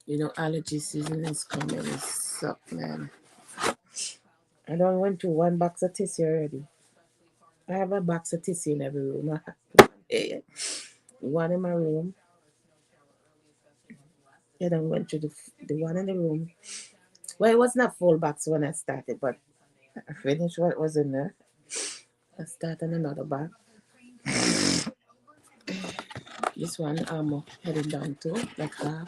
Speaker 1: You know, allergy season is coming. It suck, man. I done went through one box of tissue already. I have a box of tissue in every room. One in my room. I done went through the one in the room. Well, it was not full box when I started, but I finished what was in there. I started another box. This one I'm heading down to like half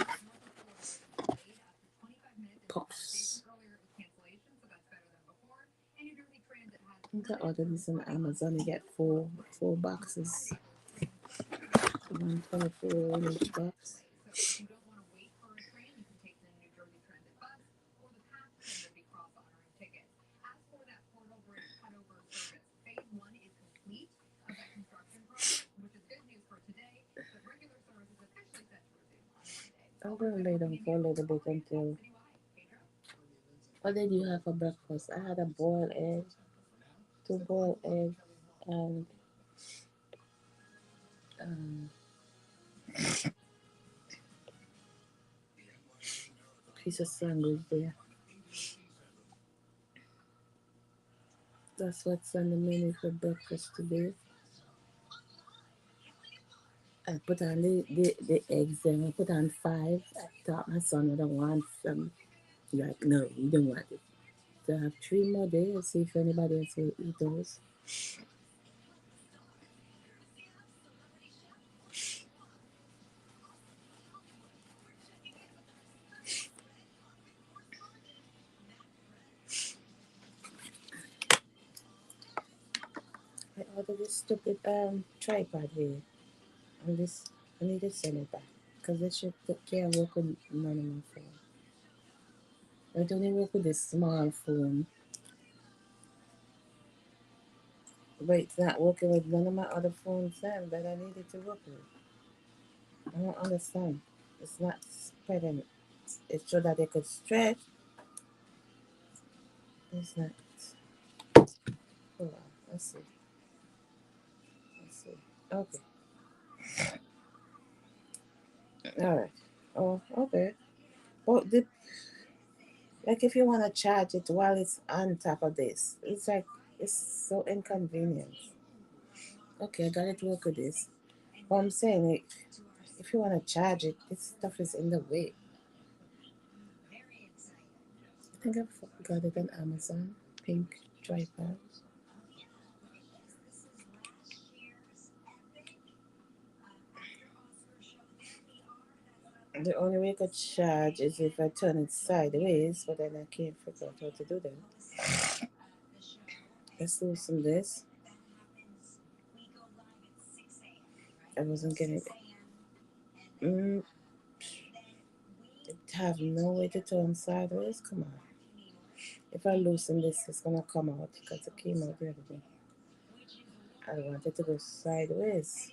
Speaker 1: puffs. I think I ordered this on Amazon. You get four boxes. 124 in each box. I'm gonna lay down for a little bit until. What did you have for breakfast? I had a boiled egg, two boiled eggs, and um, piece of sandwich there. That's what's on the menu for breakfast today. I put on the eggs and I put on five. I thought my son would want some. Like, no, you don't want it. So I have three more days. See if anybody else will eat those. I ordered this stupid tripod here. And this, I need to send it back. Because this shit can't work with none of my phone. It only work with this small phone. But it's not working with none of my other phones then that I need it to work with. I don't understand. It's not spreading. It's so that they could stretch. It's not. Hold on. Let's see. Let's see. Okay. Alright. Oh, okay. Oh, like if you want to charge it while it's on top of this, it's like, it's so inconvenient. Okay, I got it to work with this. But I'm saying, like, if you want to charge it, this stuff is in the way. I think I got it on Amazon. Pink tripod. The only way I could charge is if I turn it sideways, but then I can't figure out how to do that. Let's loosen this. I wasn't getting it. Mm, it have no way to turn sideways. Come on. If I loosen this, it's gonna come out because it came out the other day. I want it to go sideways.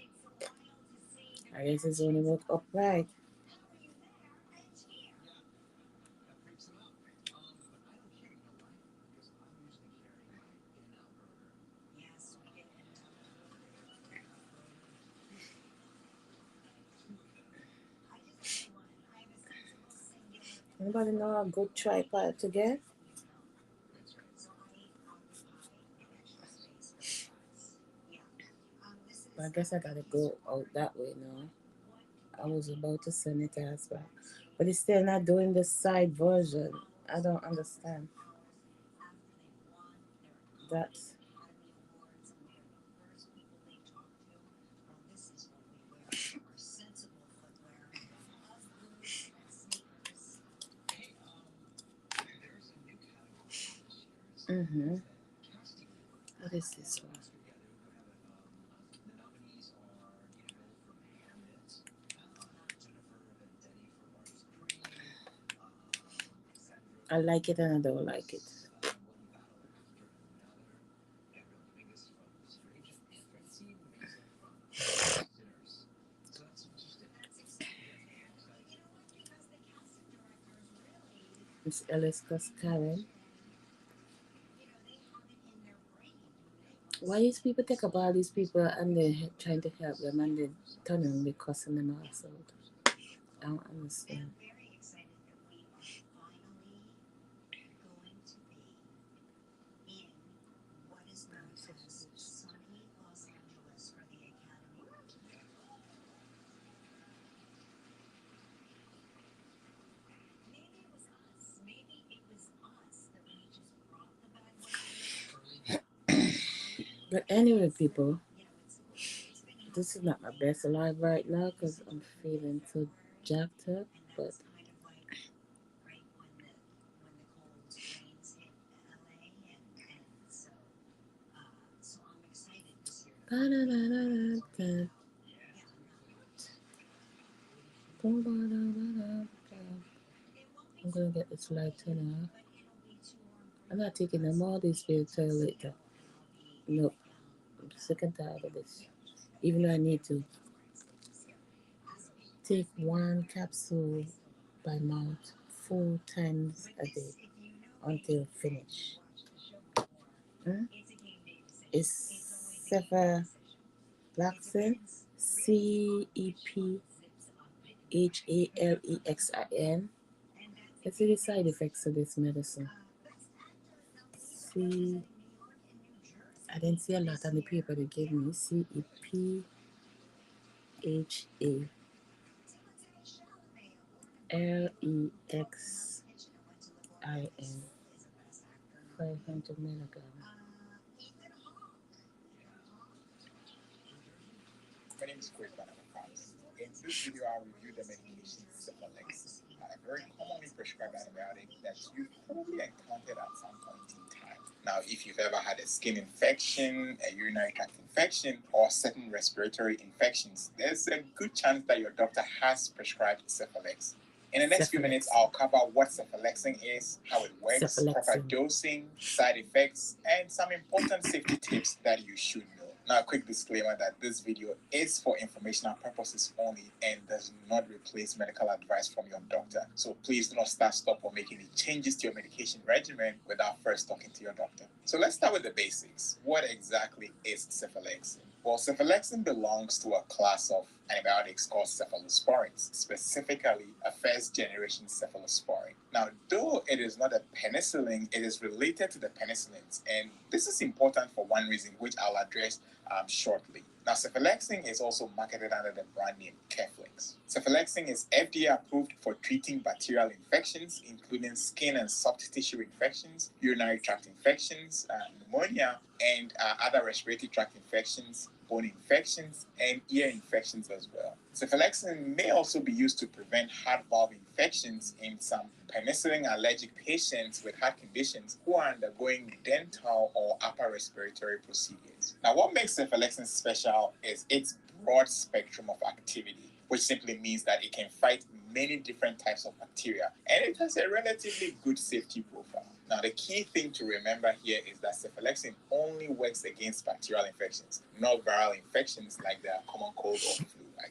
Speaker 1: I guess it's only work upright. Anybody know a good tripod to get? I guess I gotta go out that way now. I was about to send it as well. But it's still not doing the side version. I don't understand. That's mm-hmm. What is this one? I like it and I don't like it. It's Ellis Karen. Why these people take up all these people and they're trying to help them and they turn around and cussing them out? I don't understand. But anyway, people, This is not my best alive right now because I'm feeling so jacked up. But I'm gonna get this light turned off. I'm not taking them all these pills till later. Nope. I'm sick and tired of this. Even though I need to take one capsule by mouth 4 times a day until finish. Hmm? It's cephalaxin, CEPHALEXIN. Let's see the side effects of this medicine. See, I didn't see a lot on the paper they gave me. CEPHALEXIN, 500 milligrams.
Speaker 2: My name is Chris Banamakas. In this video, I'll review the medication cephalexin, a very commonly prescribed antibiotic that you've probably encountered at some point in time. Now, if you've ever had a skin infection, a urinary tract infection, or certain respiratory infections, there's a good chance that your doctor has prescribed cephalexin. In the next few minutes, I'll cover what cephalexin is, how it works, proper dosing, side effects, and some important safety tips that you should know. Now, a quick disclaimer that this video is for informational purposes only and does not replace medical advice from your doctor. So please do not stop, or make any changes to your medication regimen without first talking to your doctor. So let's start with the basics. What exactly is cephalexin? Well, cephalexin belongs to a class of antibiotics called cephalosporins, specifically a first-generation cephalosporin. Now, though it is not a penicillin, it is related to the penicillins, and this is important for one reason, which I'll address shortly. Now, cephalexin is also marketed under the brand name Keflex. Cephalexin is FDA approved for treating bacterial infections, including skin and soft tissue infections, urinary tract infections, pneumonia, and other respiratory tract infections, bone infections, and ear infections as well. Cephalexin may also be used to prevent heart valve infections in some penicillin allergic patients with heart conditions who are undergoing dental or upper respiratory procedures. Now, what makes cephalexin special is its broad spectrum of activity, which simply means that it can fight many different types of bacteria, and it has a relatively good safety profile. Now, the key thing to remember here is that cephalexin only works against bacterial infections, not viral infections like the common cold or flu. I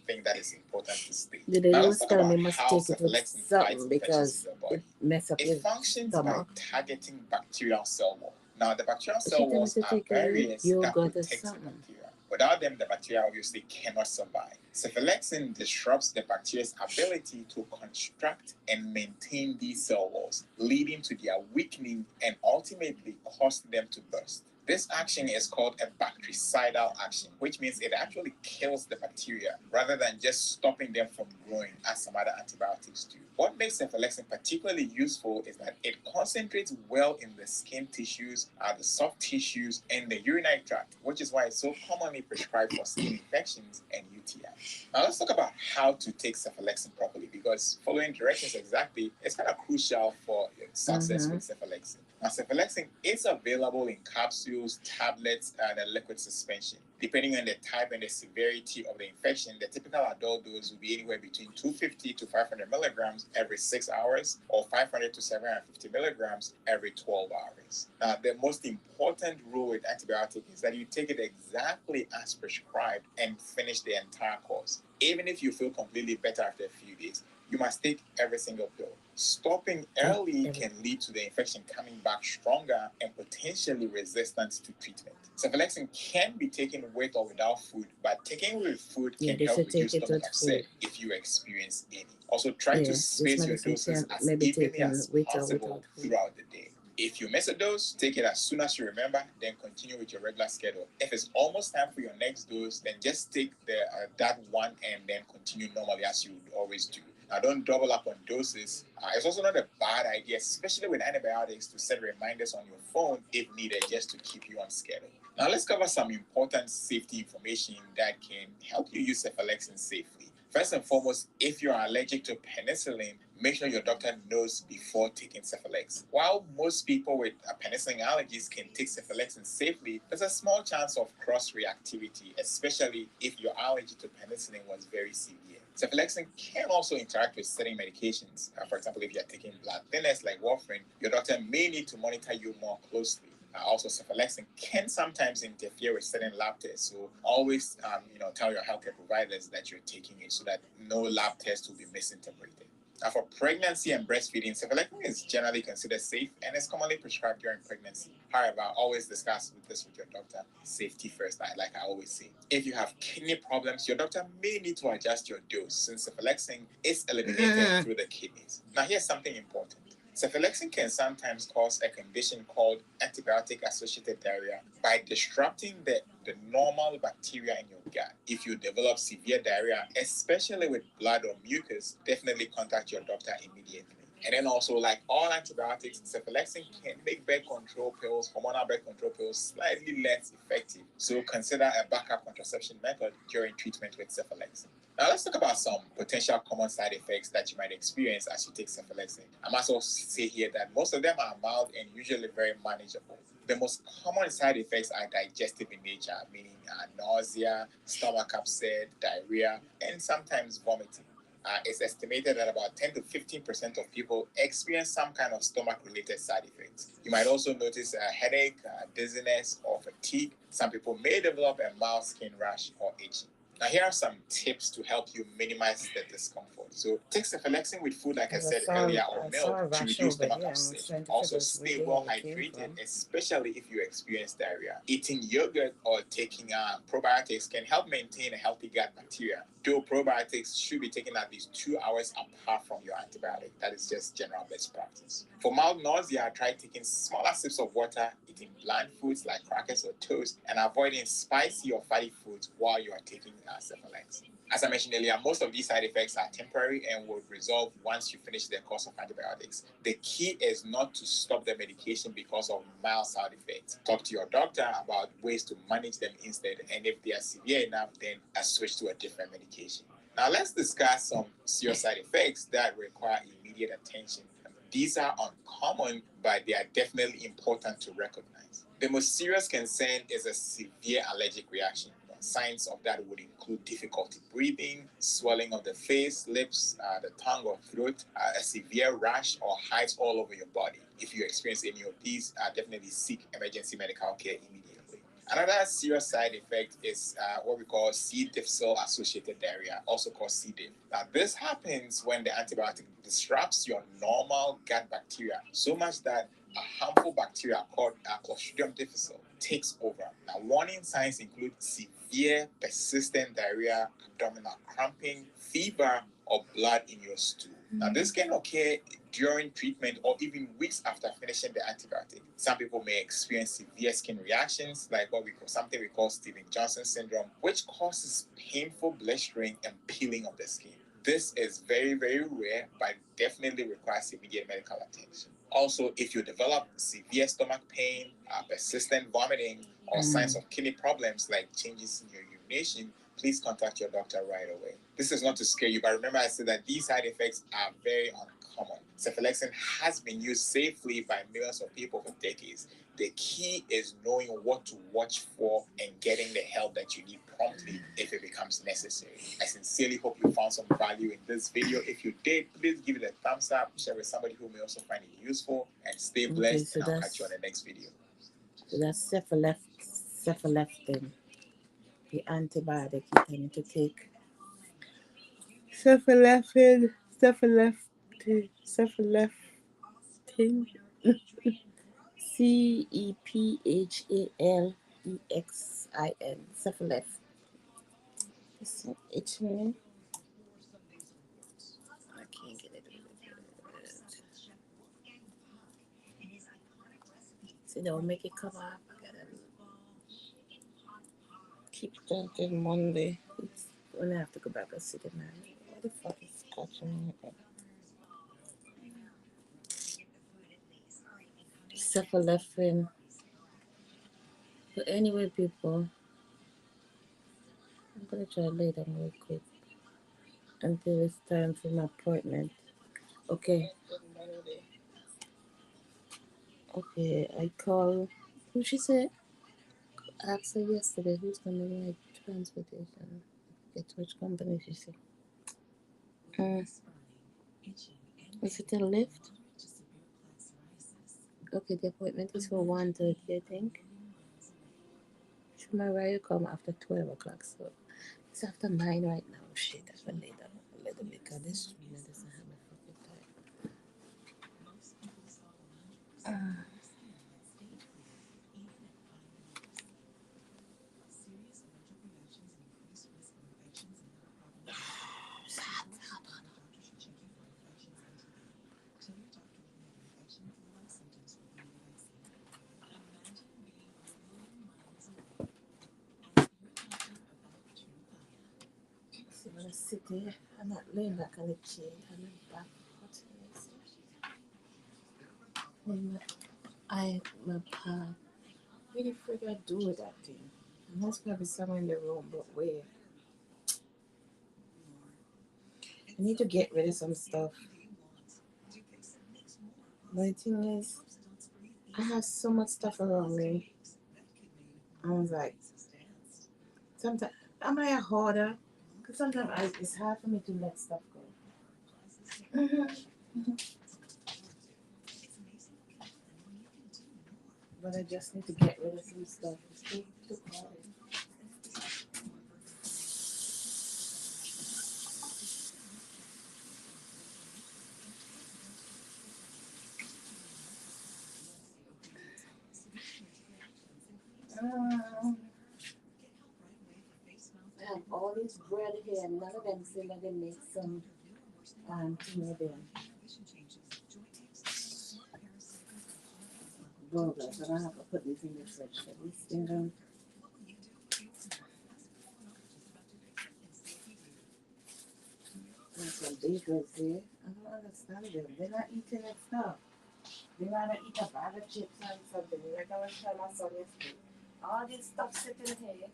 Speaker 2: think that is important to state.
Speaker 1: The lady
Speaker 2: Now, let's
Speaker 1: was
Speaker 2: talk
Speaker 1: telling
Speaker 2: about
Speaker 1: me must
Speaker 2: how
Speaker 1: take it with
Speaker 2: cephalexin fights
Speaker 1: something
Speaker 2: infections
Speaker 1: because
Speaker 2: in the
Speaker 1: it
Speaker 2: body.
Speaker 1: mess up
Speaker 2: It
Speaker 1: your
Speaker 2: functions by
Speaker 1: stomach.
Speaker 2: targeting bacterial cell wall. Now, the bacterial
Speaker 1: She
Speaker 2: cell
Speaker 1: told me
Speaker 2: walls
Speaker 1: to
Speaker 2: are
Speaker 1: take it with
Speaker 2: barriers that
Speaker 1: yogurt or
Speaker 2: protect the
Speaker 1: something.
Speaker 2: bacteria. Without them, the bacteria obviously cannot survive. Cephalexin disrupts the bacteria's ability to construct and maintain these cell walls, leading to their weakening and ultimately causing them to burst. This action is called a bactericidal action, which means it actually kills the bacteria rather than just stopping them from growing as some other antibiotics do. What makes cephalexin particularly useful is that it concentrates well in the skin tissues, the soft tissues, and the urinary tract, which is why it's so commonly prescribed for skin infections and UTIs. Now let's talk about how to take cephalexin properly, because following directions exactly is kind of crucial for success with cephalexin. Now, cephalexin is available in capsules, tablets, and a liquid suspension. Depending on the type and the severity of the infection, the typical adult dose will be anywhere between 250 to 500 milligrams every 6 hours or 500 to 750 milligrams every 12 hours. Now, the most important rule with antibiotic is that you take it exactly as prescribed and finish the entire course. Even if you feel completely better after a few days, you must take every single pill. Stopping early can lead to the infection coming back stronger and potentially resistant to treatment. Cephalexin can be taken with or without food, but taking with food can help reduce stomach upset if you experience any. Also, try to space your doses as evenly as possible throughout the day. If you miss a dose, take it as soon as you remember, then continue with your regular schedule. If it's almost time for your next dose, then just take that one and then continue normally as you would always do. Now, don't double up on doses. It's also not a bad idea, especially with antibiotics, to set reminders on your phone if needed, just to keep you on schedule. Now let's cover some important safety information that can help you use cephalexin safely. First and foremost, if you're allergic to penicillin, make sure your doctor knows before taking cephalexin. While most people with penicillin allergies can take cephalexin safely, there's a small chance of cross-reactivity, especially if your allergy to penicillin was very severe. Cephalexin can also interact with certain medications. For example, if you're taking blood thinners like warfarin, your doctor may need to monitor you more closely. Also, cephalexin can sometimes interfere with certain lab tests, so always, tell your healthcare providers that you're taking it so that no lab test will be misinterpreted. Now, for pregnancy and breastfeeding, cephalexin is generally considered safe and is commonly prescribed during pregnancy. However, always discuss this with your doctor. Safety first, like I always say. If you have kidney problems, your doctor may need to adjust your dose since cephalexin is eliminated through the kidneys. Now, here's something important. Cephalexin can sometimes cause a condition called antibiotic-associated diarrhea by disrupting the normal bacteria in your gut. If you develop severe diarrhea, especially with blood or mucus, definitely contact your doctor immediately. And then also, like all antibiotics, cephalexin can make birth control pills, hormonal birth control pills, slightly less effective. So consider a backup contraception method during treatment with cephalexin. Now let's talk about some potential common side effects that you might experience as you take cephalexin. I must also say here that most of them are mild and usually very manageable. The most common side effects are digestive in nature, meaning nausea, stomach upset, diarrhea, and sometimes vomiting. It's estimated that about 10 to 15% of people experience some kind of stomach related side effects. You might also notice a headache, dizziness, or fatigue. Some people may develop a mild skin rash or itching. Now, here are some tips to help you minimize the discomfort. So, take cephalexin with food, like I said earlier, or milk to reduce stomach upset. Also, stay well hydrated, especially if you experience diarrhea. Eating yogurt or taking probiotics can help maintain a healthy gut bacteria. Though probiotics should be taken at least 2 hours apart from your antibiotic. That is just general best practice. For mild nausea, try taking smaller sips of water, eating bland foods like crackers or toast, and avoiding spicy or fatty foods while you are taking cephalexin. As I mentioned earlier, most of these side effects are temporary and will resolve once you finish the course of antibiotics. The key is not to stop the medication because of mild side effects. Talk to your doctor about ways to manage them instead, and if they are severe enough, then switch to a different medication. Now, let's discuss some serious side effects that require immediate attention. These are uncommon, but they are definitely important to recognize. The most serious concern is a severe allergic reaction. Signs of that would include difficulty breathing, swelling of the face, lips, the tongue or throat, a severe rash or hives all over your body. If you experience any of these, definitely seek emergency medical care immediately. Another serious side effect is what we call C. difficile associated diarrhea, also called C. diff. Now, this happens when the antibiotic disrupts your normal gut bacteria so much that a harmful bacteria called Clostridium difficile takes over. Now, warning signs include severe, persistent diarrhea, abdominal cramping, fever, or blood in your stool. Now, this can occur during treatment or even weeks after finishing the antibiotic. Some people may experience severe skin reactions, like something we call Steven Johnson syndrome, which causes painful blistering and peeling of the skin. This is very, very rare, but definitely requires immediate medical attention. Also, if you develop severe stomach pain, persistent vomiting, or signs of kidney problems like changes in your urination, please contact your doctor right away. This is not to scare you, but remember I said that these side effects are very uncommon. Cephalexin has been used safely by millions of people for decades. The key is knowing what to watch for and getting the help that you need promptly if it becomes necessary. I sincerely hope you found some value in this video. If you did, please give it a thumbs up, share with somebody who may also find it useful, and stay blessed. So and I'll catch you on the next video.
Speaker 1: So that's cephalexin, the antibiotic you tend to take. Cephalexin, Cephalexin, cephalexin. It's itching. I can't get it. See, don't make it come up. I gotta keep drinking Monday. It's gonna have to go back and see the man. What the fuck is catching me? Cephalexin. But anyway, people, I'm gonna try to lay down real quick until it's time for my appointment. Okay, okay. I call. Who she said? Asked her yesterday who's gonna ride transportation. Get which company she said. Mm. Is it a lift? Okay, the appointment is for 1:30, I think. Should my ride come after 12 o'clock? So it's after 9 right now. Shit, I can lay down a little bit because this medicine have me fucking tired. So I'm gonna sit here. I'm not laying back on the chair. I'm back. What's this? My pad. Where the frick I do with that thing? And that's probably somewhere in the room, but where? I need to get rid of some stuff. But the thing is, I have so much stuff around me. I was like, sometimes, am I a hoarder? Because sometimes it's hard for me to let stuff go. But I just need to get rid of some stuff. It's too hard. Um, I have all this bread here, and none of them say that they make some thing with them. Burgers, and I have to put this in the fridge. So this thing, there's some bakers here. I don't understand them. They're not eating that stuff. They rather eat a bag of chips and something. Like I was telling my son yesterday. All this stuff sitting here,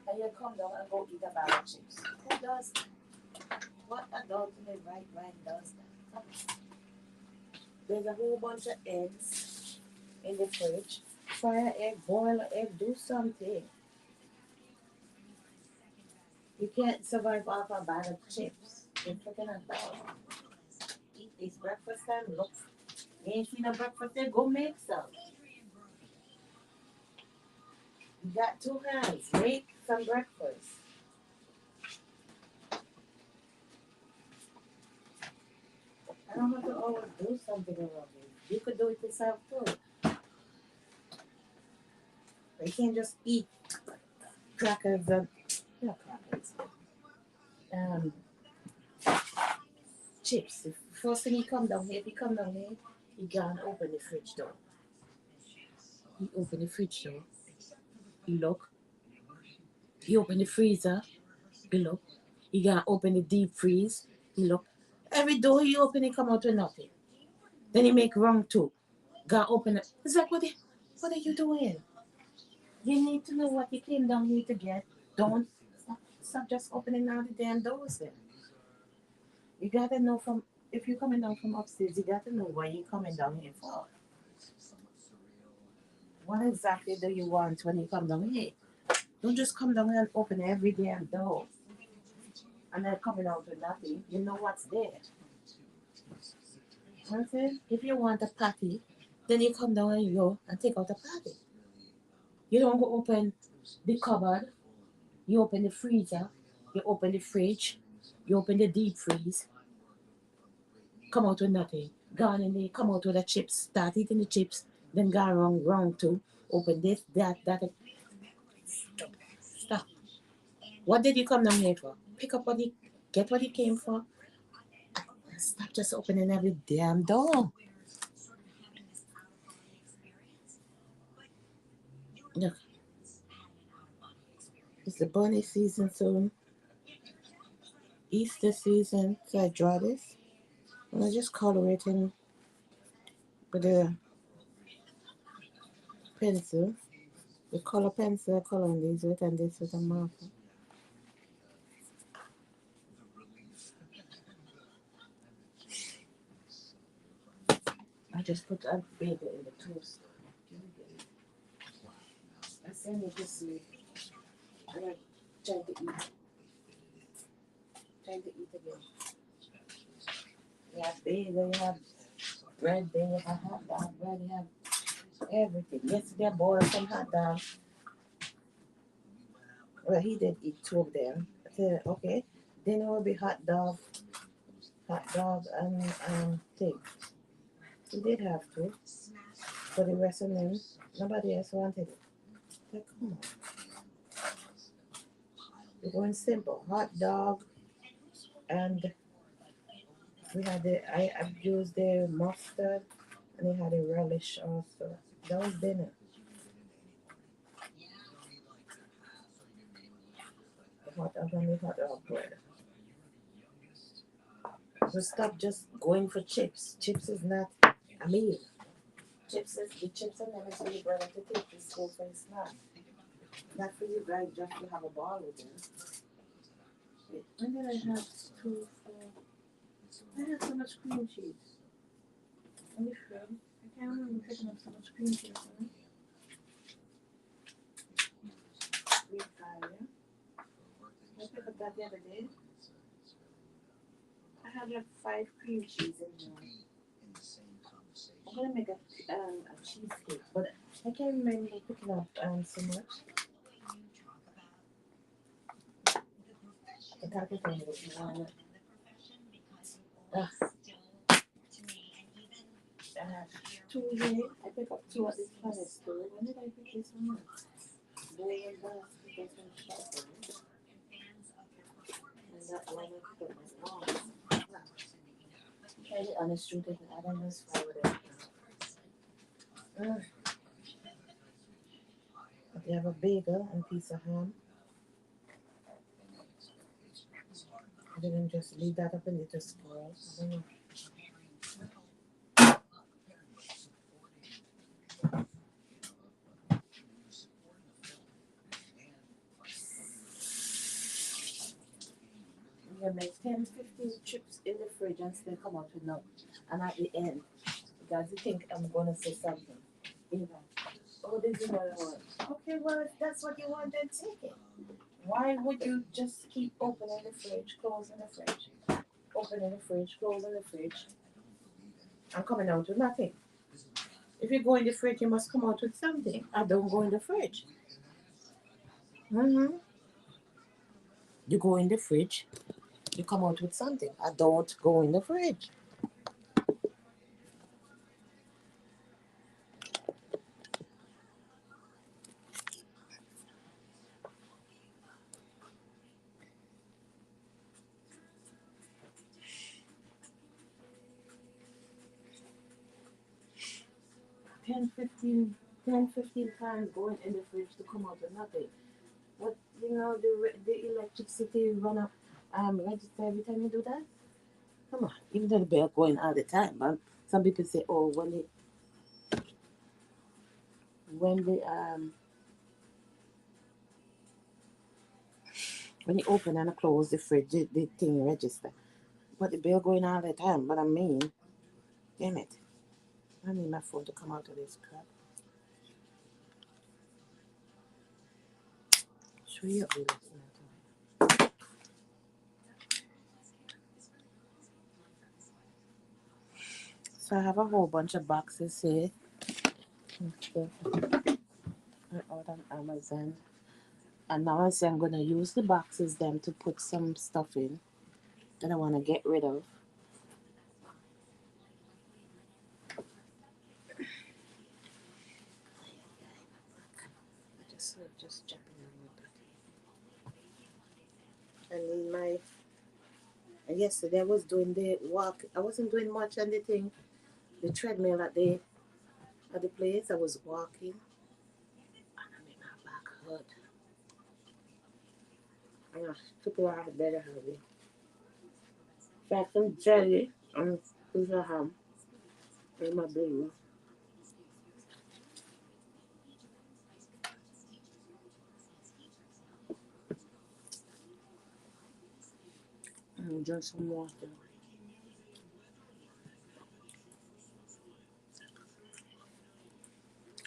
Speaker 1: and you come down and go eat a bag of chips. Who does that? What adult in their right mind does that? There's a whole bunch of eggs in the fridge. Fry an egg, boil an egg, do something. You can't survive off a bag of chips. You're freaking adult. Eat this breakfast time. Look, you ain't seen a breakfast there, go make some. You got 2 hands. Make some breakfast. I don't have to always do something around you. You could do it yourself too. You can't just eat crackers and not crackers. Um, chips. The first thing you come down here, if you come down here, you go and open the fridge door. You open the fridge door. You look. You open the freezer. You look. You gotta open the deep freeze. You look. Every door you open, it come out with nothing. Then you make wrong too. Gotta open it. It's like what are you doing? You need to know what you came down here to get. Don't stop just opening all the damn doors then. You gotta know from if you're coming down from upstairs, you gotta know what you're coming down here for. What exactly do you want when you come down here? Don't just come down here and open every damn door and then coming out with nothing. You know what's there. Okay? If you want a patty, then you come down and you go and take out a patty. You don't go open the cupboard, you open the freezer, you open the fridge, you open the deep freeze, come out with nothing. Gone in there, come out with the chips, start eating the chips, then go wrong too. Open this, that. Stop. What did you come down here for? Pick up what you get what you came for. Stop just opening every damn door. Look, it's the bunny season soon. Easter season. So I draw this. And I just color it in with a pencil. The color pencil, coloring these with and this with a marker. I just put a bagel in the toast. I send it to sleep. And I try to eat. Trying to eat again. You have bagel, you have bread there, you have hot dog bread, you have everything. Yesterday I bought some hot dog. Well, he did eat two of them. I said, okay, dinner will be hot dog and thing. He did have to. For the rest of them, nobody else wanted it. Like, come on. We're going simple. Hot dog and we had I used the mustard and they had a relish also. That was dinner. The hot dog and the hot dog bread. So stop just going for chips. Chips is not a meal. Chips is the chips and them is for your brother to take to school for his snack. Not for you guys just to have a ball with them. Wait, when did I have two, four? I had so much cream cheese. On the fridge. I can't remember picking up so much cream cheese on it. Three, five, yeah. I picked up that the other day. I had like five cream cheese in there. I'm gonna make a cheesecake, but I can't remember picking up so much. The taco thing was one. I have two here. I picked up two at this planet store. When did I pick this one up? Boy and basket, that's from Shopper. And that one I picked up was long. Try the honest truth is I don't know why with it. You have a bagel and a piece of ham. I didn't just leave that up in the spoil. I don't know. You can make 10, 15 chips in the fridge and still come out with none. And at the end, because you think I'm going to say something. You're like, oh, this is what I want. Okay, well, if that's what you want, then take it. Why would you just keep opening the fridge, closing the fridge, opening the fridge, closing the fridge, and coming out with nothing? If you go in the fridge, you must come out with something. I don't go in the fridge. Mm-hmm. You go in the fridge, you come out with something. I don't go in the fridge. 10, 15, 10, 15 times going in the fridge to come out with nothing. But you know the electricity run up register every time you do that. Come on, even though the bill going all the time, but some people say, oh, when you open and close the fridge, the thing register. But the bill going all the time. But I mean, damn it, I need my phone to come out of this crap. Show you up, so I have a whole bunch of boxes here. I ordered on Amazon. And now I say I'm gonna use the boxes them to put some stuff in that I wanna get rid of. I just jumping a little bit. And in my yesterday I was doing the walk. I wasn't doing much on the thing, the treadmill at the place. I was walking and I made my back hurt. And I took a out of bed early. Got some jelly and piece of ham in my belly.
Speaker 3: and drink some water.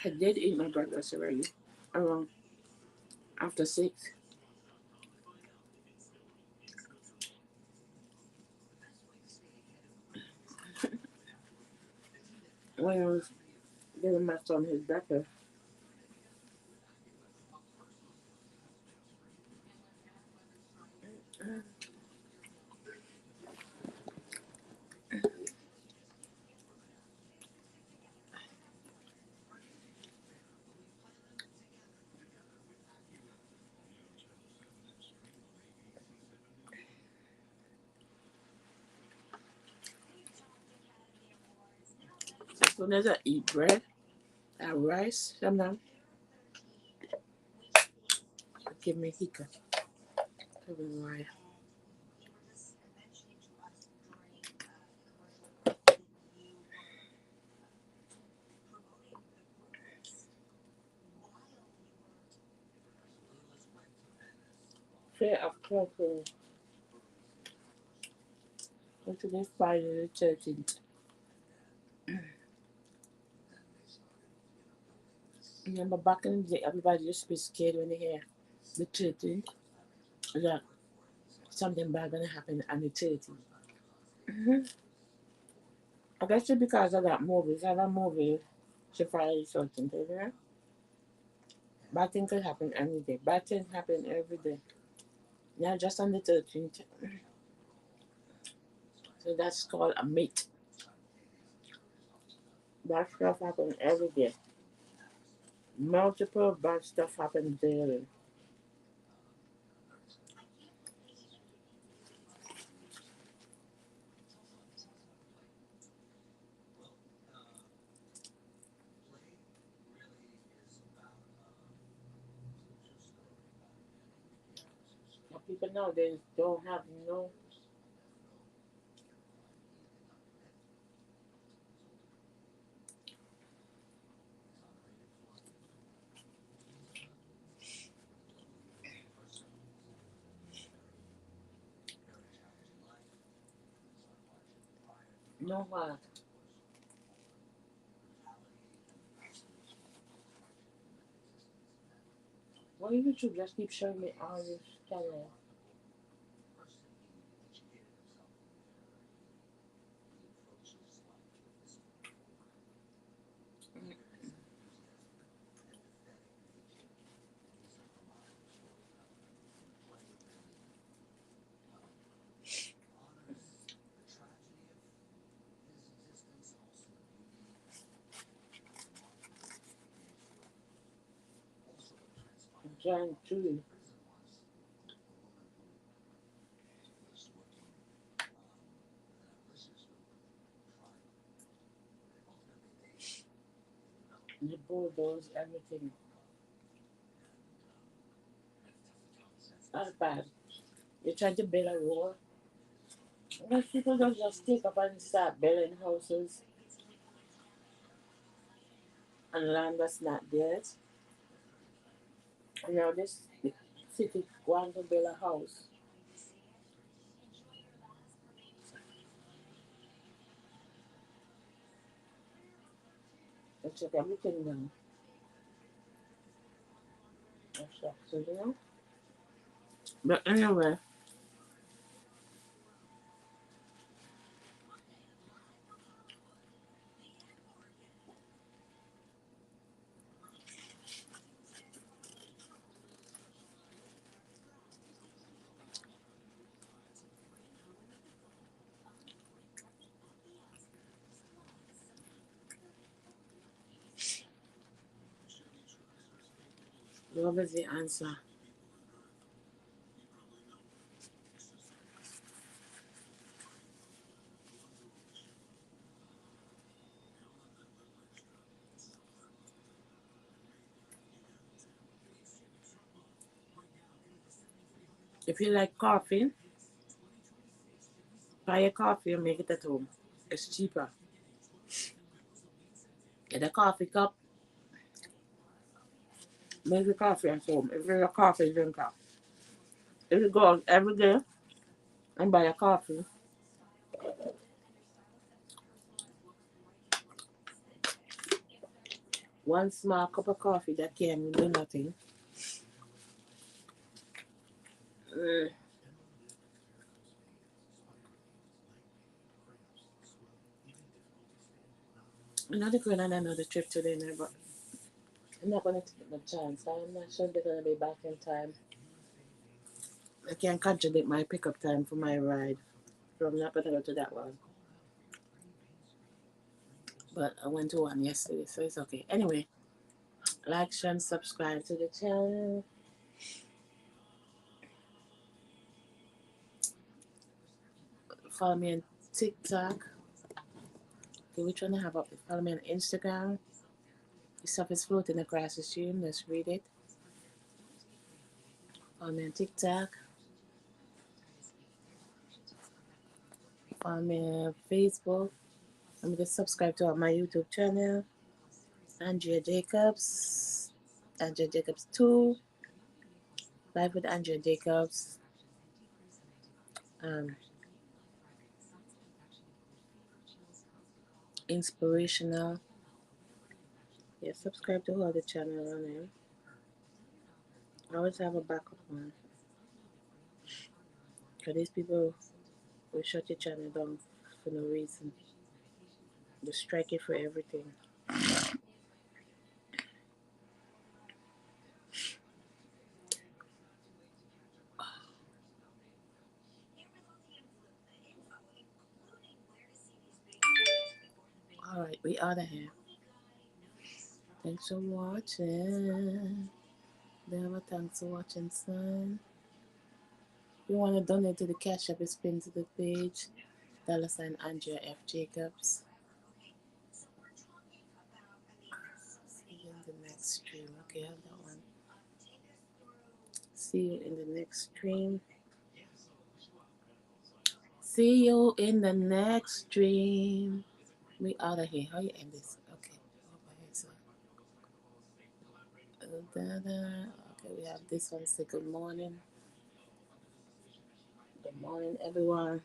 Speaker 3: I did eat my breakfast already, around after 6. When I was giving my son his breakfast. As soon as I eat bread and rice, sometimes it give me hiccup. I don't know why. Fair of course, until they Friday the 13th. Remember back in the day, everybody used to be scared when they hear the 13th that something bad gonna happen on the 13th. Mm-hmm. I guess it's because of that movie. That movie, she Friday the 13th, you know? Bad things could happen any day. Bad things happen every day. Not just on the 13th. So that's called a mate. Bad stuff happen every day. Multiple bad stuff happen daily. But people nowadays don't have no what. Why YouTube just keep showing me all this channel? I'm trying to. The bulldoze, everything. That's bad. You're trying to build a road. Most people don't just take up and start building houses and land that's not theirs. And now this city want to build a house. They check everything down. That's so, you know. But anyway, love is the answer. If you like coffee, buy a coffee and make it at home. It's cheaper. Get a coffee cup, make a coffee at home. If you're a coffee drinker, if you go out every day, and buy a coffee. One small cup of coffee that can do nothing. Mm. I'm not going on another trip today, now, but I'm not going to take my chance. I'm not sure they're going to be back in time. I can't contradict my pickup time for my ride, so I'm not going to go to that one. But I went to one yesterday, so it's okay. Anyway, like, share, and subscribe to the channel. Follow me on TikTok. Okay, which one I have up? Follow me on Instagram. The stuff is floating across the stream. Let's read it. Follow me on TikTok. Follow me on Facebook. Let me just subscribe to my YouTube channel. Andrea Jacobs. Andrea Jacobs 2. Live with Andrea Jacobs. Um, Inspirational. Yeah, subscribe to all the channel on there. I always have a backup one. Because these people will shut your channel down for no reason. They strike you for everything. Alright, we out of here. Thanks for watching. Never thanks for watching, son. If you want to donate to the Cash App, it's pinned to the page. $ Andrea F. Jacobs. See you in the next stream. Okay, I have that one. See you in the next stream. See you in the next stream. We out of here. How you end this? Okay. Okay, we have this one. Say good morning. Good morning, everyone.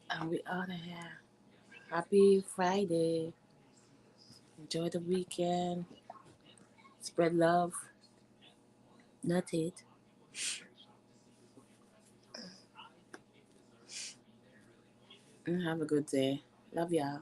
Speaker 3: And we out of here. Happy Friday. Enjoy the weekend. Spread love, not hate. And have a good day. Love y'all.